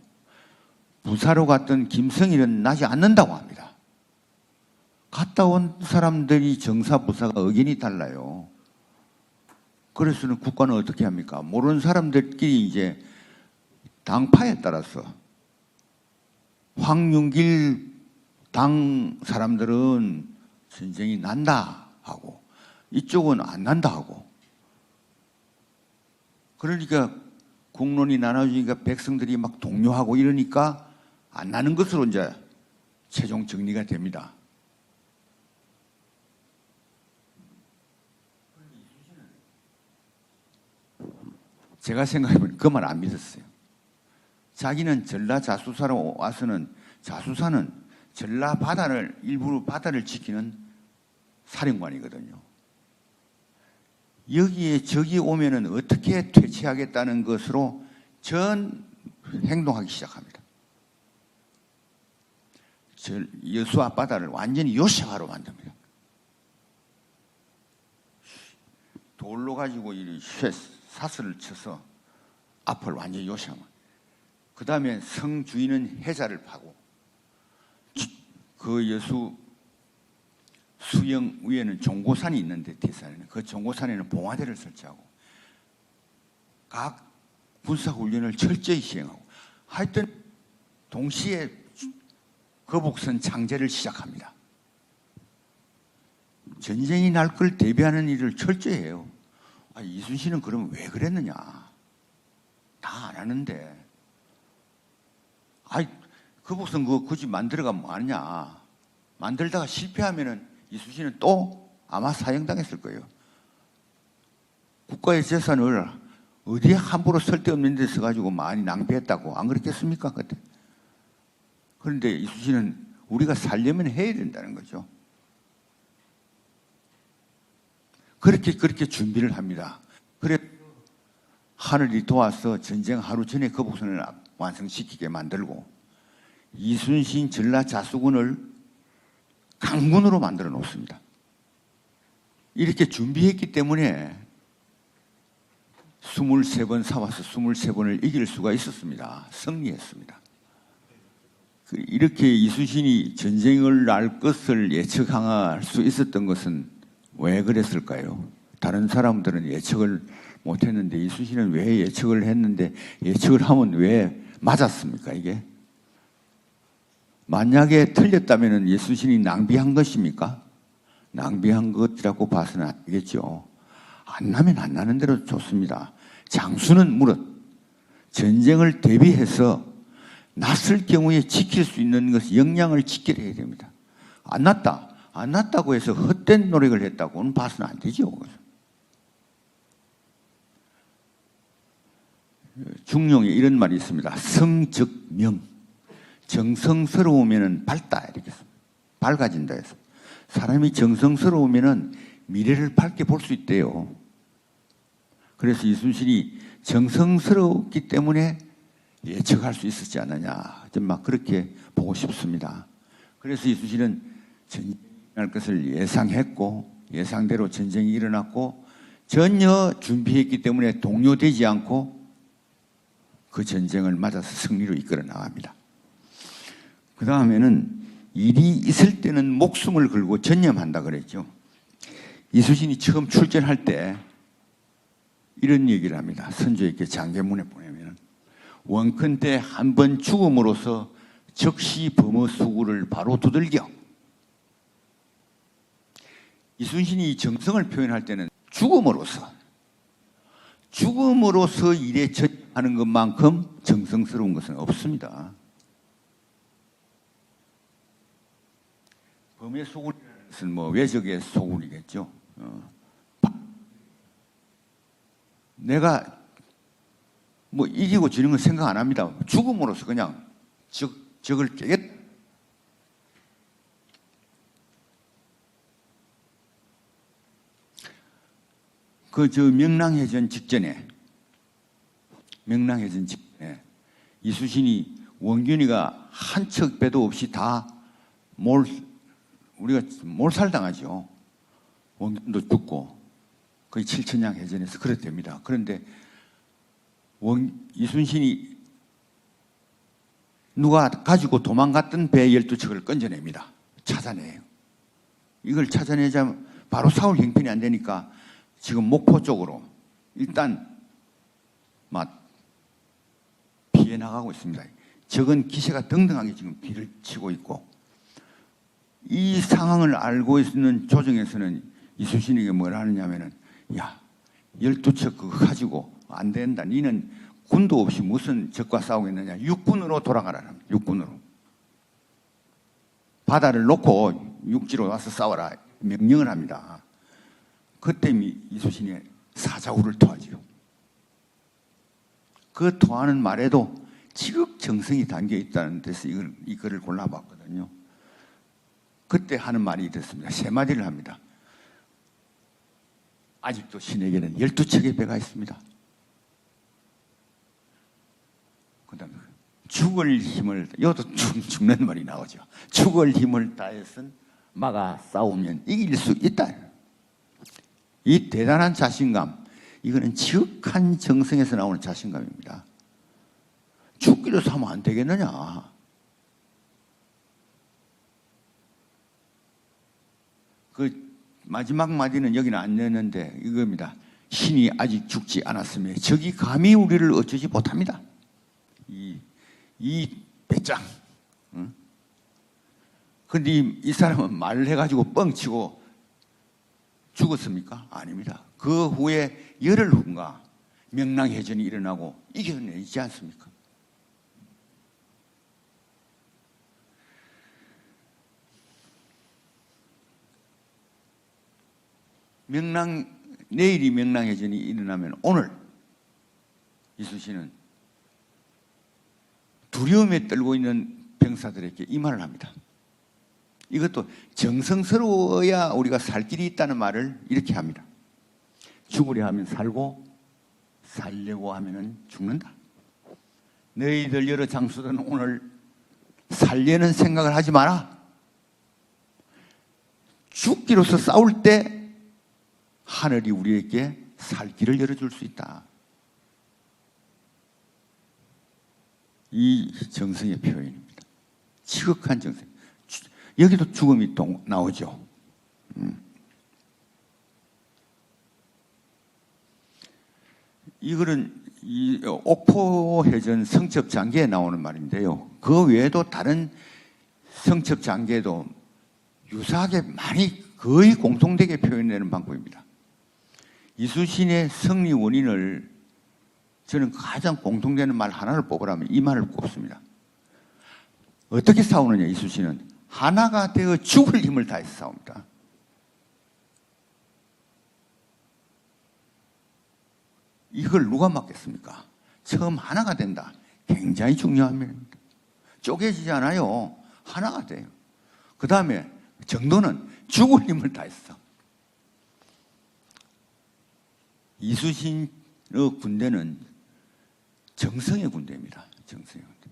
부사로 갔던 김성일은 나지 않는다고 합니다. 갔다 온 사람들이 정사 부사가 의견이 달라요. 그래서는 국가는 어떻게 합니까? 모르는 사람들끼리 이제 당파에 따라서 황윤길 당 사람들은 전쟁이 난다 하고 이쪽은 안 난다 하고 그러니까 국론이 나눠지니까 백성들이 막 동요하고 이러니까 안 나는 것으로 이제 최종 정리가 됩니다. 제가 생각해보면 그 말 안 믿었어요. 자기는 전라자수사로 와서는 자수사는 전라 바다를 일부러 바다를 지키는 사령관이거든요. 여기에 적이 오면은 어떻게 퇴치하겠다는 것으로 전 행동하기 시작합니다. 여수 앞바다를 완전히 요새화로 만듭니다. 돌로 가지고 이 사슬을 쳐서 앞을 완전히 요새화만. 그 다음에 성 주인은 해자를 파고 그 여수 수영 위에는 종고산이 있는데 대산에는 그 종고산에는 봉화대를 설치하고 각 군사훈련을 철저히 시행하고 하여튼 동시에 거북선 창제를 시작합니다. 전쟁이 날 걸 대비하는 일을 철저히 해요. 이순신은 그러면 왜 그랬느냐? 다 안 하는데. 거북선 그거 굳이 만들어가 뭐하냐? 만들다가 실패하면은 이순신은 또 아마 사형당했을 거예요. 국가의 재산을 어디에 함부로 쓸데없는 데 써가지고 많이 낭비했다고 안 그랬겠습니까? 그때. 그런데 이순신은 우리가 살려면 해야 된다는 거죠. 그렇게 준비를 합니다. 그래 하늘이 도와서 전쟁 하루 전에 거북선을 완성시키게 만들고 이순신 전라 자수군을 강군으로 만들어 놓습니다. 이렇게 준비했기 때문에 23번 싸워서 23번을 이길 수가 있었습니다. 승리했습니다. 이렇게 이순신이 전쟁을 날 것을 예측할 수 있었던 것은 왜 그랬을까요? 다른 사람들은 예측을 못했는데 이순신은 왜 예측을 했는데 예측을 하면 왜 맞았습니까? 이게 만약에 틀렸다면 이순신이 낭비한 것입니까? 낭비한 것이라고 봐서는 안 되겠죠. 안 나면 안 나는 대로 좋습니다. 장수는 무릇 전쟁을 대비해서 났을 경우에 지킬 수 있는 것 역량을 지켜야 해야 됩니다. 안 났다고 해서 헛된 노력을 했다고는 봐서는 안 되죠. 중용에 이런 말이 있습니다. 성적명. 정성스러우면 밝다 이렇게 밝아진다 해서 사람이 정성스러우면 미래를 밝게 볼 수 있대요. 그래서 이순신이 정성스럽기 때문에 예측할 수 있었지 않느냐. 좀 막 그렇게 보고 싶습니다. 그래서 이순신은 전쟁할 것을 예상했고 예상대로 전쟁이 일어났고 전혀 준비했기 때문에 동요되지 않고 그 전쟁을 맞아서 승리로 이끌어 나갑니다. 그 다음에는 일이 있을 때는 목숨을 걸고 전념한다 그랬죠. 이순신이 처음 출전할 때 이런 얘기를 합니다. 선조에게 장계문에 보내면 원컨대 한 번 죽음으로써 적시 범어 수구를 바로 두들겨. 이순신이 정성을 표현할 때는 죽음으로써 일에 전하는 것만큼 정성스러운 것은 없습니다. 범의 소굴이라는 것은 외적의 소굴이겠죠. 내가 이기고 지는 건 생각 안 합니다. 죽음으로써 그냥 적을 깨겠다. 명랑해전 직전에 이순신이 원균이가 한 척 배도 없이 다 우리가 몰살당하죠. 원균도 죽고 거의 7천량 해전에서 그랬답니다. 그런데 이순신이 누가 가지고 도망갔던 배 12척을 건져냅니다. 찾아내요. 이걸 찾아내자면 바로 사울 형편이 안 되니까 지금 목포 쪽으로 일단 피해 나가고 있습니다. 적은 기세가 등등하게 지금 뒤를 치고 있고 이 상황을 알고 있는 조정에서는 이순신에게 뭐라 하느냐면은 야 12척 그거 가지고 안 된다. 니는 군도 없이 무슨 적과 싸우겠느냐. 육군으로 돌아가라. 육군으로. 바다를 놓고 육지로 와서 싸워라. 명령을 합니다. 그때 이순신이 사자후를 토하지요. 그 토하는 말에도 지극정성이 담겨 있다는 데서 이 글을 골라봤거든요. 그때 하는 말이 있었습니다. 세 마디를 합니다. 아직도 신에게는 12척의 배가 있습니다. 그 다음에 죽을 힘을, 이것도 죽는 말이 나오죠. 죽을 힘을 다해서 막아 싸우면 이길 수 있다. 이 대단한 자신감, 이거는 지극한 정성에서 나오는 자신감입니다. 죽기로 사면 안 되겠느냐. 그 마지막 마디는 여기는 안 넣었는데 이겁니다. 신이 아직 죽지 않았으며 적이 감히 우리를 어쩌지 못합니다. 이 배짱. 그런데 이 사람은 말을 해가지고 뻥치고 죽었습니까? 아닙니다. 그 후에 열흘 후인가 명랑해전이 일어나고 이겨내지 않습니까? 내일이 명랑해전이 일어나면 오늘 이수신은 두려움에 떨고 있는 병사들에게 이 말을 합니다. 이것도 정성스러워야 우리가 살 길이 있다는 말을 이렇게 합니다. 죽으려 하면 살고 살려고 하면 죽는다. 너희들 여러 장수들은 오늘 살려는 생각을 하지 마라. 죽기로서 싸울 때 하늘이 우리에게 살 길을 열어줄 수 있다. 이 정성의 표현입니다. 지극한 정성. 여기도 죽음이 또 나오죠. 이거는 이 옥포해전 성첩장계에 나오는 말인데요. 그 외에도 다른 성첩장계도 유사하게 많이 거의 공통되게 표현되는 방법입니다. 이수신의 승리 원인을 저는 가장 공통되는 말 하나를 뽑으라면 이 말을 꼽습니다. 어떻게 싸우느냐 이수신은 하나가 되어 죽을 힘을 다해서 싸웁니다. 이걸 누가 막겠습니까? 처음 하나가 된다. 굉장히 중요한 면입니다. 쪼개지지 않아요. 하나가 돼요. 그 다음에 정도는 죽을 힘을 다했어. 이수신의 군대는 정성의 군대입니다. 정성의 군대.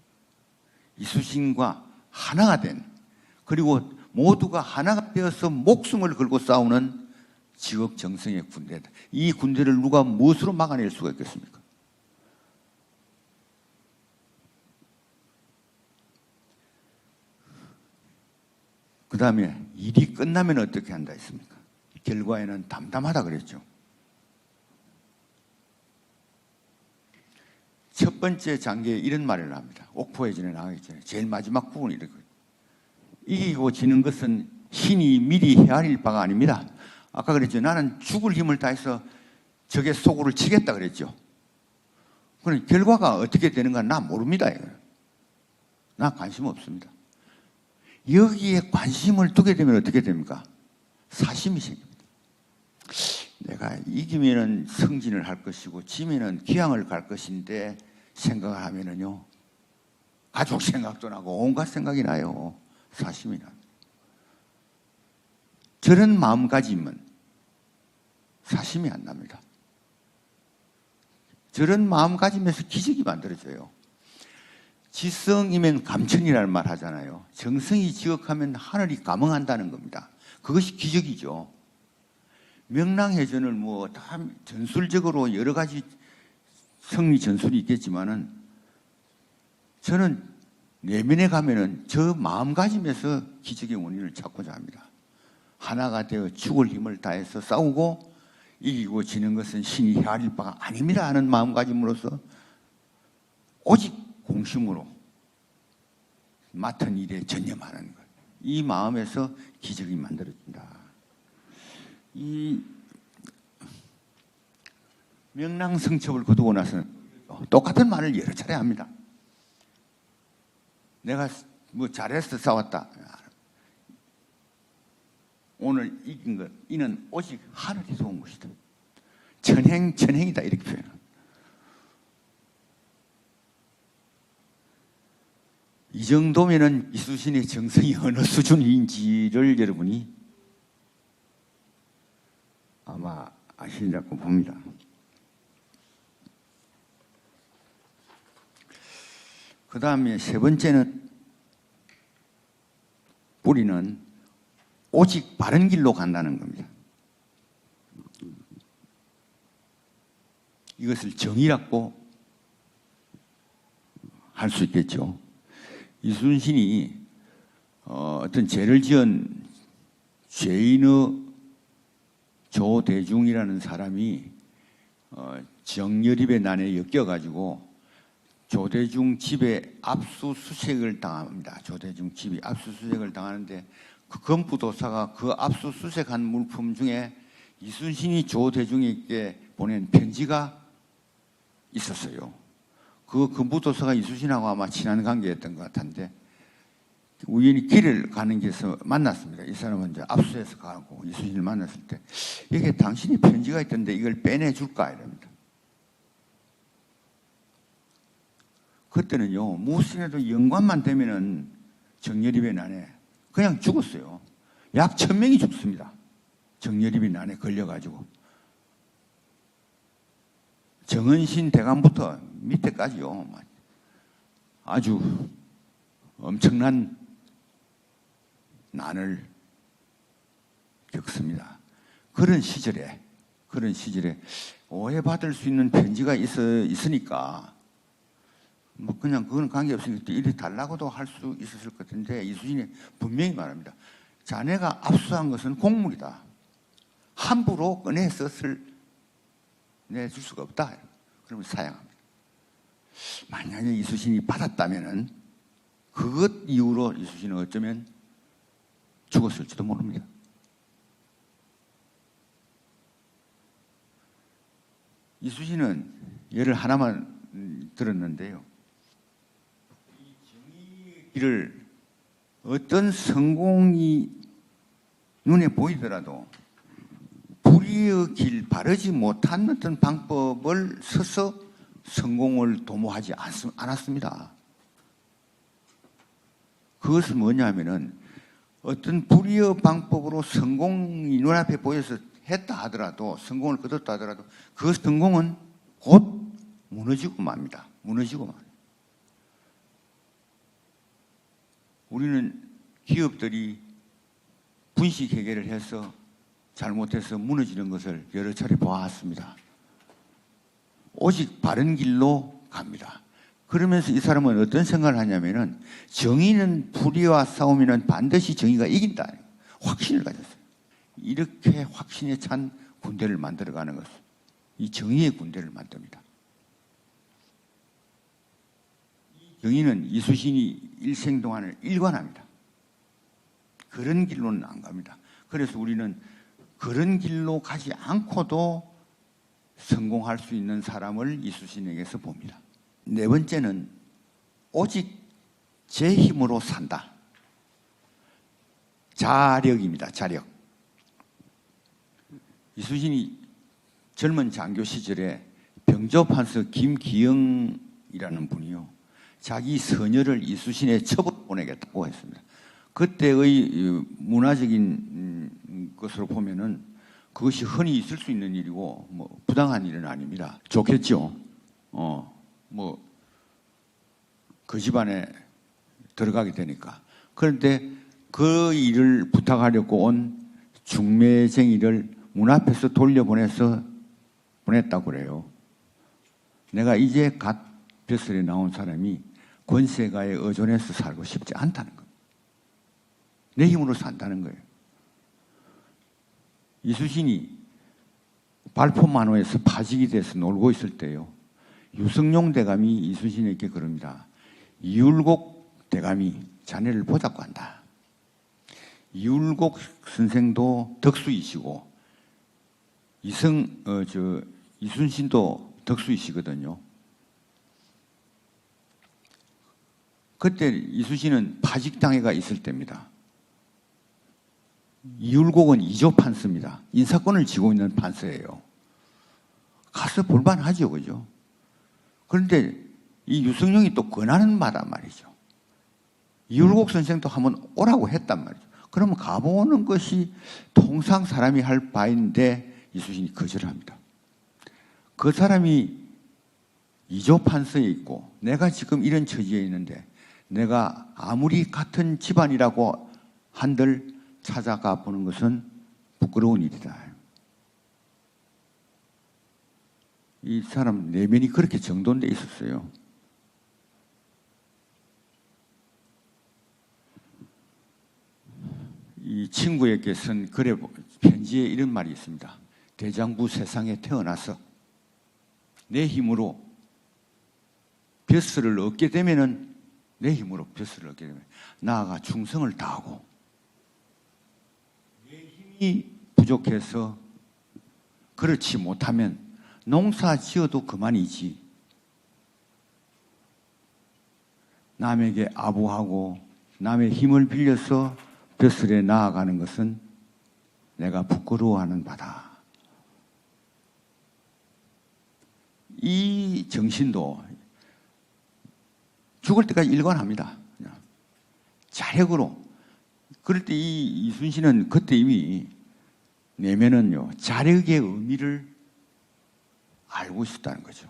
이수신과 하나가 된, 그리고 모두가 하나가 되어서 목숨을 걸고 싸우는 지극 정성의 군대다. 이 군대를 누가 무엇으로 막아낼 수가 있겠습니까? 그 다음에 일이 끝나면 어떻게 한다 했습니까? 결과에는 담담하다 그랬죠. 첫 번째 장계에 이런 말을 합니다. 옥포해전에 나가기 전에 제일 마지막 부분이 이렇거든요. 이기고 지는 것은 신이 미리 헤아릴 바가 아닙니다. 아까 그랬죠. 나는 죽을 힘을 다해서 적의 소굴을 치겠다 그랬죠. 그럼 결과가 어떻게 되는가 나 모릅니다. 이거. 나 관심 없습니다. 여기에 관심을 두게 되면 어떻게 됩니까? 사심이 생깁니다. 내가 이기면은 승진을 할 것이고 지면은 기양을 갈 것인데 생각을 하면은요, 가족 생각도 나고 온갖 생각이 나요. 사심이 납니다. 저런 마음가짐은 사심이 안 납니다. 저런 마음가짐에서 기적이 만들어져요. 지성이면 감천이라는 말 하잖아요. 정성이 지극하면 하늘이 감응한다는 겁니다. 그것이 기적이죠. 명랑해전을 뭐 다 전술적으로 여러 가지 승리 전술이 있겠지만은 저는 내면에 가면은 저 마음가짐에서 기적의 원인을 찾고자 합니다. 하나가 되어 죽을 힘을 다해서 싸우고 이기고 지는 것은 신이 헤아릴 바가 아닙니다 하는 마음가짐으로서 오직 공심으로 맡은 일에 전념하는 것. 이 마음에서 기적이 만들어진다. 이 명랑성첩을 거두고 나서는 똑같은 말을 여러 차례 합니다. 내가 뭐 잘해서 싸웠다. 오늘 이긴 것, 이는 오직 하늘이 도운 것이다. 천행이다 이렇게 표현합니다. 이 정도면은 이수신의 정성이 어느 수준인지를 여러분이 아마 아시리라고 봅니다. 그 다음에 세 번째는 뿌리는 오직 바른 길로 간다는 겁니다. 이것을 정의라고 할 수 있겠죠. 이순신이 어떤 죄를 지은 죄인의 조대중이라는 사람이 정여립의 난에 엮여가지고 조대중 집에 압수수색을 당합니다. 조대중 집이 압수수색을 당하는데 그 건부도사가 그 압수수색한 물품 중에 이순신이 조대중에게 보낸 편지가 있었어요. 그 건부도사가 이순신하고 아마 친한 관계였던 것 같은데 우연히 길을 가는 길에서 만났습니다. 이 사람은 이제 압수해서 가고 이순신을 만났을 때 여기에 당신이 편지가 있던데 이걸 빼내줄까 이럽니다. 그때는요 무엇이라도 연관만 되면은 정여립의 난에 그냥 죽었어요. 약 1000명이 죽습니다. 정여립의 난에 걸려가지고 정은신 대감부터 밑에까지요 아주 엄청난 난을 겪습니다. 그런 시절에 오해받을 수 있는 편지가 있으니까 뭐 그냥 그건 관계없으니까 이리 달라고도 할 수 있었을 것 같은데 이순신이 분명히 말합니다. 자네가 압수한 것은 공물이다. 함부로 꺼내서 내줄 수가 없다. 그러면 사양합니다. 만약에 이순신이 받았다면은 그것 이후로 이순신은 어쩌면 죽었을지도 모릅니다. 이순신은 예를 하나만 들었는데요. 이 정의의 길을 어떤 성공이 눈에 보이더라도 불의의 길, 바르지 못한 어떤 방법을 써서 성공을 도모하지 않았습니다. 그것은 뭐냐면은 어떤 불의의 방법으로 성공이 눈앞에 보여서 했다 하더라도 성공을 거뒀다 하더라도 그 성공은 곧 무너지고 맙니다. 무너지고 맙니다. 우리는 기업들이 분식 회계를 해서 잘못해서 무너지는 것을 여러 차례 보았습니다. 오직 바른 길로 갑니다. 그러면서 이 사람은 어떤 생각을 하냐면은 정의는 불의와 싸우면 반드시 정의가 이긴다. 확신을 가졌어요. 이렇게 확신에 찬 군대를 만들어가는 것은 이 정의의 군대를 만듭니다. 정의는 이순신이 일생 동안을 일관합니다. 그런 길로는 안 갑니다. 그래서 우리는 그런 길로 가지 않고도 성공할 수 있는 사람을 이순신에게서 봅니다. 네 번째는 오직 제 힘으로 산다. 자력입니다. 자력. 이순신이 젊은 장교 시절에 병조판서 김기영이라는 분이요. 자기 서녀를 이순신의 첩으로 보내겠다고 했습니다. 그때의 문화적인 것으로 보면은 그것이 흔히 있을 수 있는 일이고 뭐 부당한 일은 아닙니다. 좋겠죠. 그 집안에 들어가게 되니까. 그런데 그 일을 부탁하려고 온 중매쟁이를 문 앞에서 돌려보냈다고 그래요. 내가 이제 갓 벼슬에 나온 사람이 권세가에 의존해서 살고 싶지 않다는 거예요. 내 힘으로 산다는 거예요. 이순신이 발포만호에서 파직이 돼서 놀고 있을 때요. 유성룡 대감이 이순신에게 그럽니다. 이율곡 대감이 자네를 보자고 한다. 이율곡 선생도 덕수이시고 이순신도 덕수이시거든요. 그때 이순신은 파직당해가 있을 때입니다. 이율곡은 이조 판서입니다. 인사권을 쥐고 있는 판서예요. 가서 볼만하죠, 그죠? 그런데 이 유성룡이 또 권하는 바단 말이죠. 이율곡 선생도 한번 오라고 했단 말이죠. 그러면 가보는 것이 통상 사람이 할 바인데 이순신이 거절합니다. 그 사람이 이조 판서에 있고 내가 지금 이런 처지에 있는데 내가 아무리 같은 집안이라고 한들 찾아가 보는 것은 부끄러운 일이다. 이 사람 내면이 그렇게 정돈돼 있었어요. 이 친구에게 쓴 편지에 이런 말이 있습니다. 대장부 세상에 태어나서 내 힘으로 벼슬을 얻게 되면은 내 힘으로 벼슬을 얻게 되면 나아가 충성을 다하고 내 힘이 부족해서 그렇지 못하면 농사 지어도 그만이지. 남에게 아부하고 남의 힘을 빌려서 벼슬에 나아가는 것은 내가 부끄러워하는 바다. 이 정신도 죽을 때까지 일관합니다. 자력으로. 그럴 때 이 이순신은 그때 이미 내면은요, 자력의 의미를 알고 있었다는 거죠.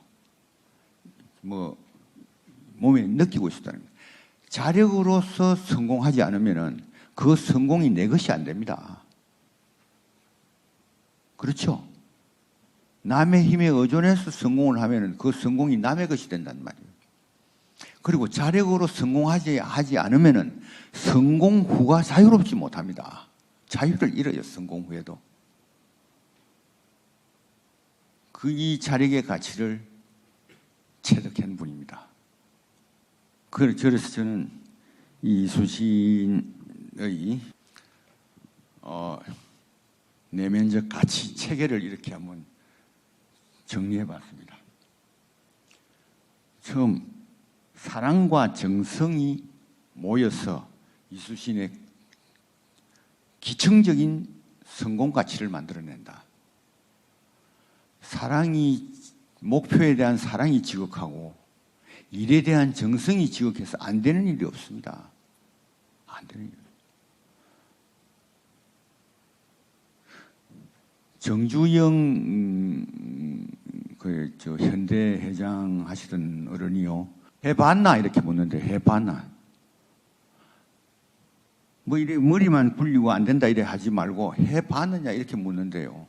몸에 느끼고 있었다는 거죠. 자력으로서 성공하지 않으면은 그 성공이 내 것이 안 됩니다. 그렇죠? 남의 힘에 의존해서 성공을 하면은 그 성공이 남의 것이 된단 말이에요. 그리고 자력으로 성공하지 않으면은 성공 후가 자유롭지 못합니다. 자유를 잃어요, 성공 후에도. 이 자력의 가치를 체득한 분입니다. 그래서 저는 이 이순신의 내면적 가치 체계를 이렇게 한번 정리해 봤습니다. 처음 사랑과 정성이 모여서 이순신의 기층적인 성공 가치를 만들어낸다. 목표에 대한 사랑이 지극하고 일에 대한 정성이 지극해서 안 되는 일이 없습니다. 안 되는 일. 정주영 현대 회장 하시던 어른이요, 해봤나 이렇게 묻는데, 해봤나? 이래 머리만 굴리고 안 된다 이래 하지 말고 해봤느냐 이렇게 묻는데요.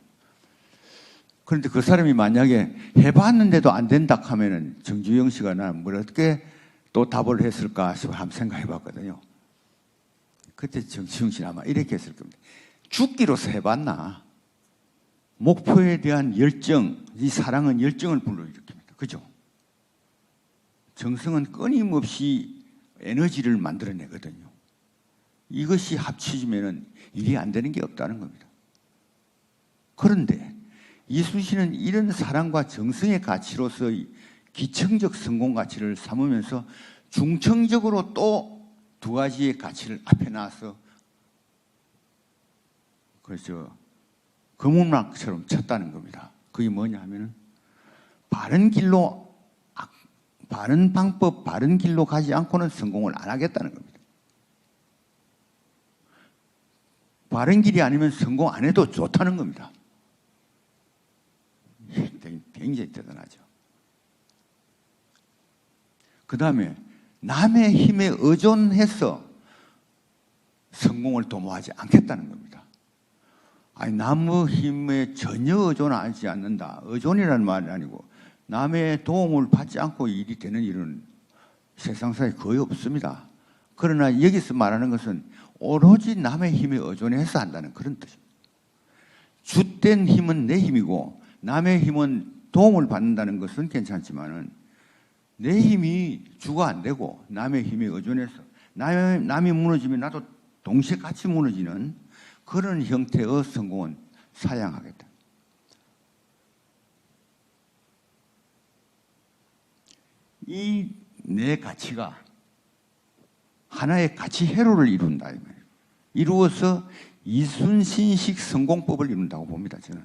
그런데 그 사람이 만약에 해봤는데도 안 된다 하면은 정주영 씨가 난 뭘 어떻게 또 답을 했을까 싶어 한번 생각해 봤거든요. 그때 정주영 씨는 아마 이렇게 했을 겁니다. 죽기로서 해봤나? 목표에 대한 열정, 이 사랑은 열정을 불러일으킵니다. 그죠? 정성은 끊임없이 에너지를 만들어내거든요. 이것이 합치지면은 일이 안 되는 게 없다는 겁니다. 그런데 이순신은 이런 사랑과 정성의 가치로서의 기층적 성공 가치를 삼으면서 중층적으로 또 두 가지의 가치를 앞에 놔서 거문막처럼 쳤다는 겁니다. 그게 뭐냐 하면은 바른 방법, 바른 길로 가지 않고는 성공을 안 하겠다는 겁니다. 바른 길이 아니면 성공 안 해도 좋다는 겁니다. 굉장히 대단하죠. 그 다음에 남의 힘에 의존해서 성공을 도모하지 않겠다는 겁니다. 남의 힘에 전혀 의존하지 않는다. 의존이라는 말이 아니고 남의 도움을 받지 않고 일이 되는 일은 세상사에 거의 없습니다. 그러나 여기서 말하는 것은 오로지 남의 힘에 의존해서 한다는 그런 뜻입니다. 주된 힘은 내 힘이고 남의 힘은 도움을 받는다는 것은 괜찮지만은 내 힘이 주가 안 되고 남의 힘에 의존해서 남이 무너지면 나도 동시에 같이 무너지는 그런 형태의 성공은 사양하겠다. 이 내 가치가 하나의 가치 회로를 이룬다. 이루어서 이순신식 성공법을 이룬다고 봅니다. 저는.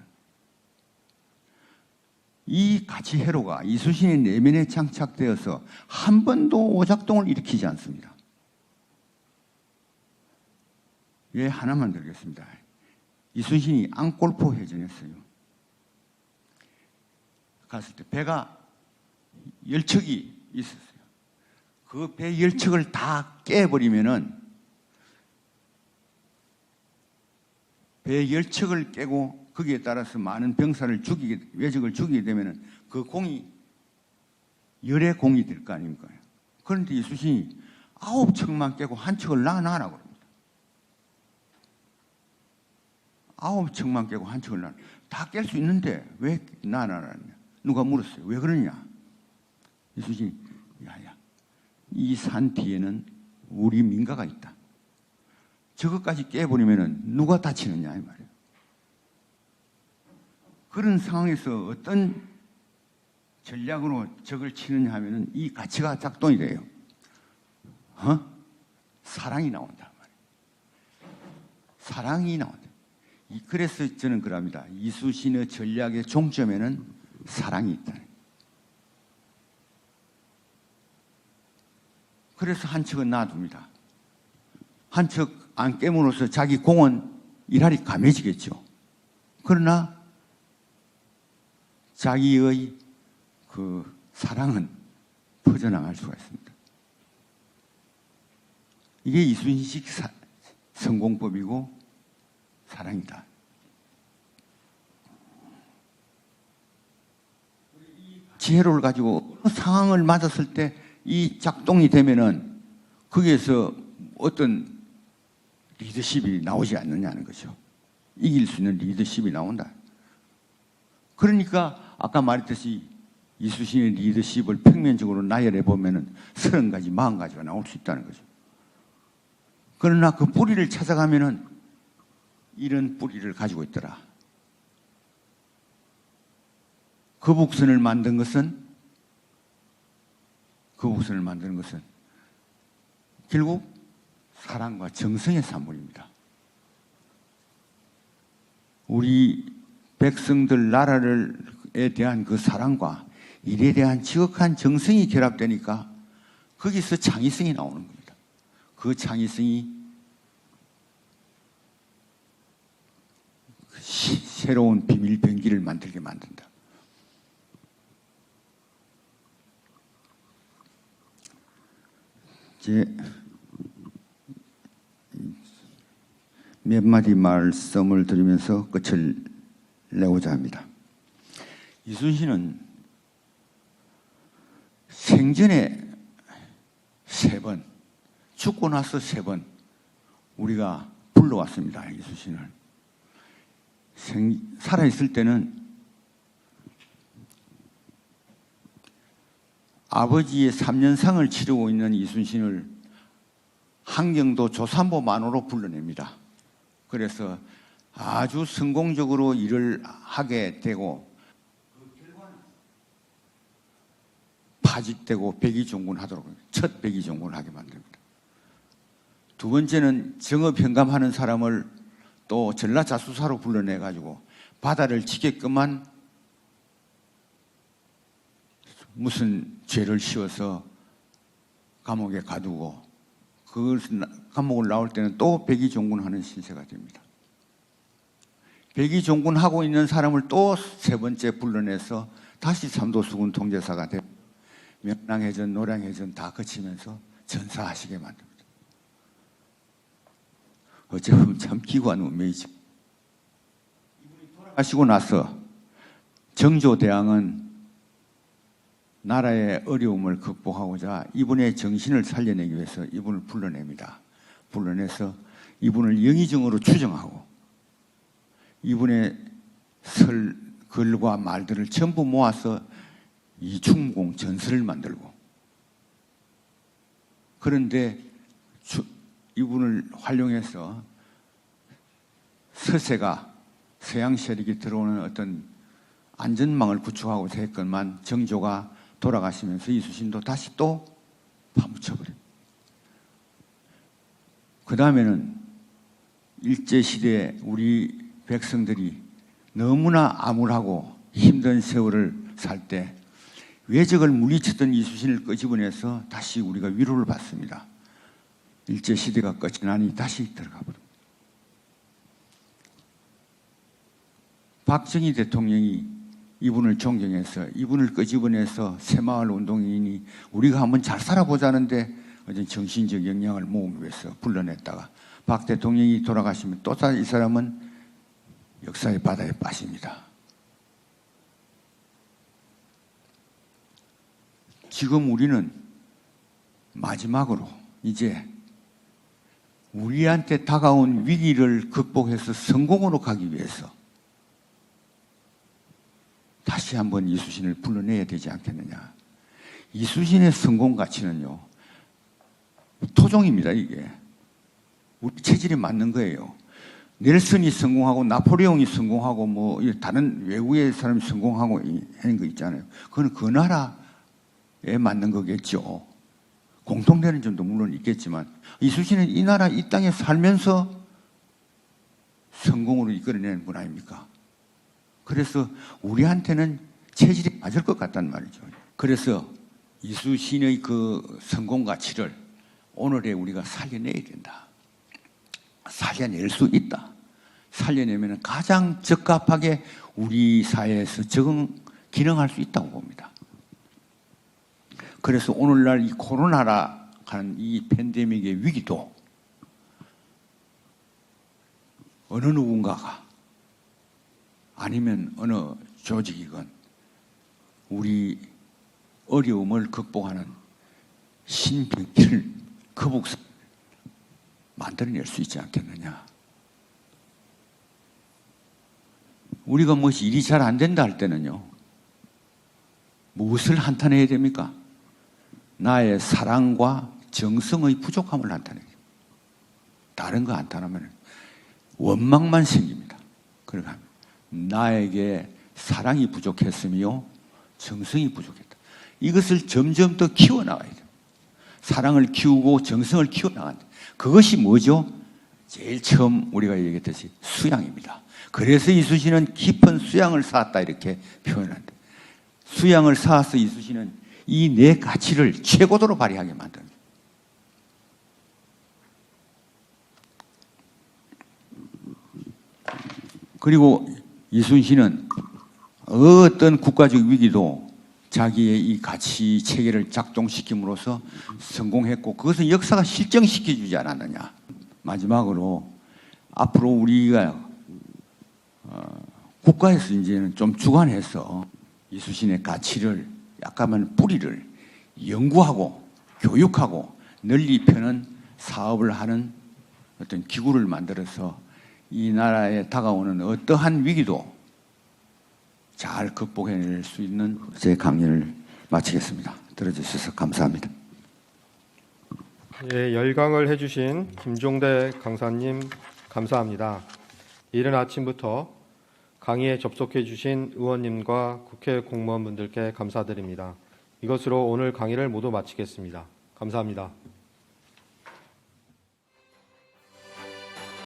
이 가치 회로가 이순신의 내면에 장착되어서 한 번도 오작동을 일으키지 않습니다. 예, 하나만 들겠습니다. 이순신이 앙골포 해전했어요. 갔을 때 배가 열척이 있었어요. 그 배 열척을 다 깨버리면은 배 열척을 깨고 거기에 따라서 많은 병사를 외적을 죽이게 되면은 그 공이 열의 공이 될 거 아닙니까? 그런데 이순신이 9척만 깨고 한 척을 놔라 그럽니다. 9척만 깨고 한 척을 놔라. 다 깰 수 있는데 왜 놔라? 누가 물었어요. 왜 그러냐? 이순신이 야야, 이 산 뒤에는 우리 민가가 있다. 저것까지 깨버리면 누가 다치느냐 이 말이에요. 그런 상황에서 어떤 전략으로 적을 치느냐 하면은 이 가치가 작동이 돼요. 사랑이 나온다 말이에요. 사랑이 나온다. 그래서 저는 그럽니다. 이순신의 전략의 종점에는 사랑이 있다. 그래서 한 척은 놔둡니다. 한 척 안 깨물어서 자기 공은 일할이 감해지겠죠. 그러나 자기의 그 사랑은 퍼져나갈 수가 있습니다. 이게 이순신식 성공법이고 사랑이다. 지혜로를 가지고 상황을 맞았을 때 이 작동이 되면은 거기에서 어떤 리더십이 나오지 않느냐는 거죠. 이길 수 있는 리더십이 나온다. 그러니까 아까 말했듯이 이순신의 리더십을 평면적으로 나열해 보면은 30가지, 40가지가 나올 수 있다는 거죠. 그러나 그 뿌리를 찾아가면은 이런 뿌리를 가지고 있더라. 거북선을 만든 것은 결국 사랑과 정성의 산물입니다. 우리 백성들 나라에 대한 그 사랑과 일에 대한 지극한 정성이 결합되니까 거기서 창의성이 나오는 겁니다. 그 창의성이 새로운 비밀 병기를 만들게 만든다. 이제 몇 마디 말씀을 드리면서 끝을 내고자 합니다. 이순신은 생전에 3번, 죽고 나서 3번 우리가 불러왔습니다. 이순신을. 살아있을 때는 아버지의 3년상을 치르고 있는 이순신을 한경도 조산보 만호로 불러냅니다. 그래서 아주 성공적으로 일을 하게 되고 파직되고 백의종군 하도록 첫 백의종군을 하게 만듭니다. 두 번째는 정업현감하는 사람을 또 전라자수사로 불러내가지고 바다를 지게끔한 무슨 죄를 씌워서 감옥에 가두고 그 감옥을 나올 때는 또 백의종군하는 신세가 됩니다. 백의종군하고 있는 사람을 또 3번째 불러내서 다시 삼도수군 통제사가 되고 명랑해전, 노량해전 다 거치면서 전사하시게 만듭니다. 어찌 보면 참 기구한 운명이죠. 이분이 돌아가시고 나서 정조대왕은 나라의 어려움을 극복하고자 이분의 정신을 살려내기 위해서 이분을 불러냅니다. 불러내서 이분을 영의정으로 추정하고 이분의 글과 말들을 전부 모아서 이충공 전설을 만들고 그런데 이분을 활용해서 서세가 서양 세력이 들어오는 어떤 안전망을 구축하고자 했건만 정조가 돌아가시면서 이순신도 다시 또 파묻혀버립니다. 그 다음에는 일제시대에 우리 백성들이 너무나 암울하고 힘든 세월을 살 때 외적을 물리쳤던 이순신을 끄집어내서 다시 우리가 위로를 받습니다. 일제시대가 끝이 나니 다시 들어가 버립니다. 박정희 대통령이 이분을 존경해서 이분을 끄집어내서 새마을 운동인이 우리가 한번 잘 살아보자는데 어떤 정신적 역량을 모으기 위해서 불러냈다가 박 대통령이 돌아가시면 또 이 사람은 역사의 바다에 빠집니다. 지금 우리는 마지막으로 이제 우리한테 다가온 위기를 극복해서 성공으로 가기 위해서 다시 한번 이수신을 불러내야 되지 않겠느냐. 이수신의 성공 가치는요, 토종입니다, 이게. 우리 체질에 맞는 거예요. 넬슨이 성공하고 나폴레옹이 성공하고 뭐 다른 외국의 사람이 성공하고 하는 거 있잖아요. 그건 그 나라에 맞는 거겠죠. 공통되는 점도 물론 있겠지만 이수신은 이 나라 이 땅에 살면서 성공으로 이끌어내는 분 아닙니까? 그래서 우리한테는 체질이 맞을 것 같단 말이죠. 그래서 이수신의 그 성공 가치를 오늘에 우리가 살려내야 된다. 살려낼 수 있다. 살려내면 가장 적합하게 우리 사회에서 기능할 수 있다고 봅니다. 그래서 오늘날 이 코로나라 하는 이 팬데믹의 위기도 어느 누군가가 아니면 어느 조직이건 우리 어려움을 극복하는 신병기를 거북선 만들어낼 수 있지 않겠느냐. 우리가 무엇이 일이 잘 안 된다 할 때는요, 무엇을 한탄해야 됩니까? 나의 사랑과 정성의 부족함을 한탄해야 됩니다. 다른 거 한탄하면 원망만 생깁니다. 그러니까 나에게 사랑이 부족했으며 정성이 부족했다. 이것을 점점 더 키워나가야 돼요. 사랑을 키우고 정성을 키워나간다. 그것이 뭐죠? 제일 처음 우리가 얘기했듯이 수양입니다. 그래서 이수신은 깊은 수양을 쌓았다 이렇게 표현한다. 수양을 쌓아서 이수신은 이 네 가치를 최고도로 발휘하게 만듭니다. 그리고 이순신은 어떤 국가적 위기도 자기의 이 가치 체계를 작동시킴으로써 성공했고 그것은 역사가 실증시켜주지 않았느냐. 마지막으로 앞으로 우리가 국가에서 이제는 좀 주관해서 이수신의 가치를 약간은 뿌리를 연구하고 교육하고 널리 펴는 사업을 하는 어떤 기구를 만들어서 이 나라에 다가오는 어떠한 위기도 잘 극복해낼 수 있는 제 강연을 마치겠습니다. 들어주셔서 감사합니다. 예, 열강을 해주신 김종대 강사님 감사합니다. 이른 아침부터 강의에 접속해 주신 의원님과 국회 공무원분들께 감사드립니다. 이것으로 오늘 강의를 모두 마치겠습니다. 감사합니다.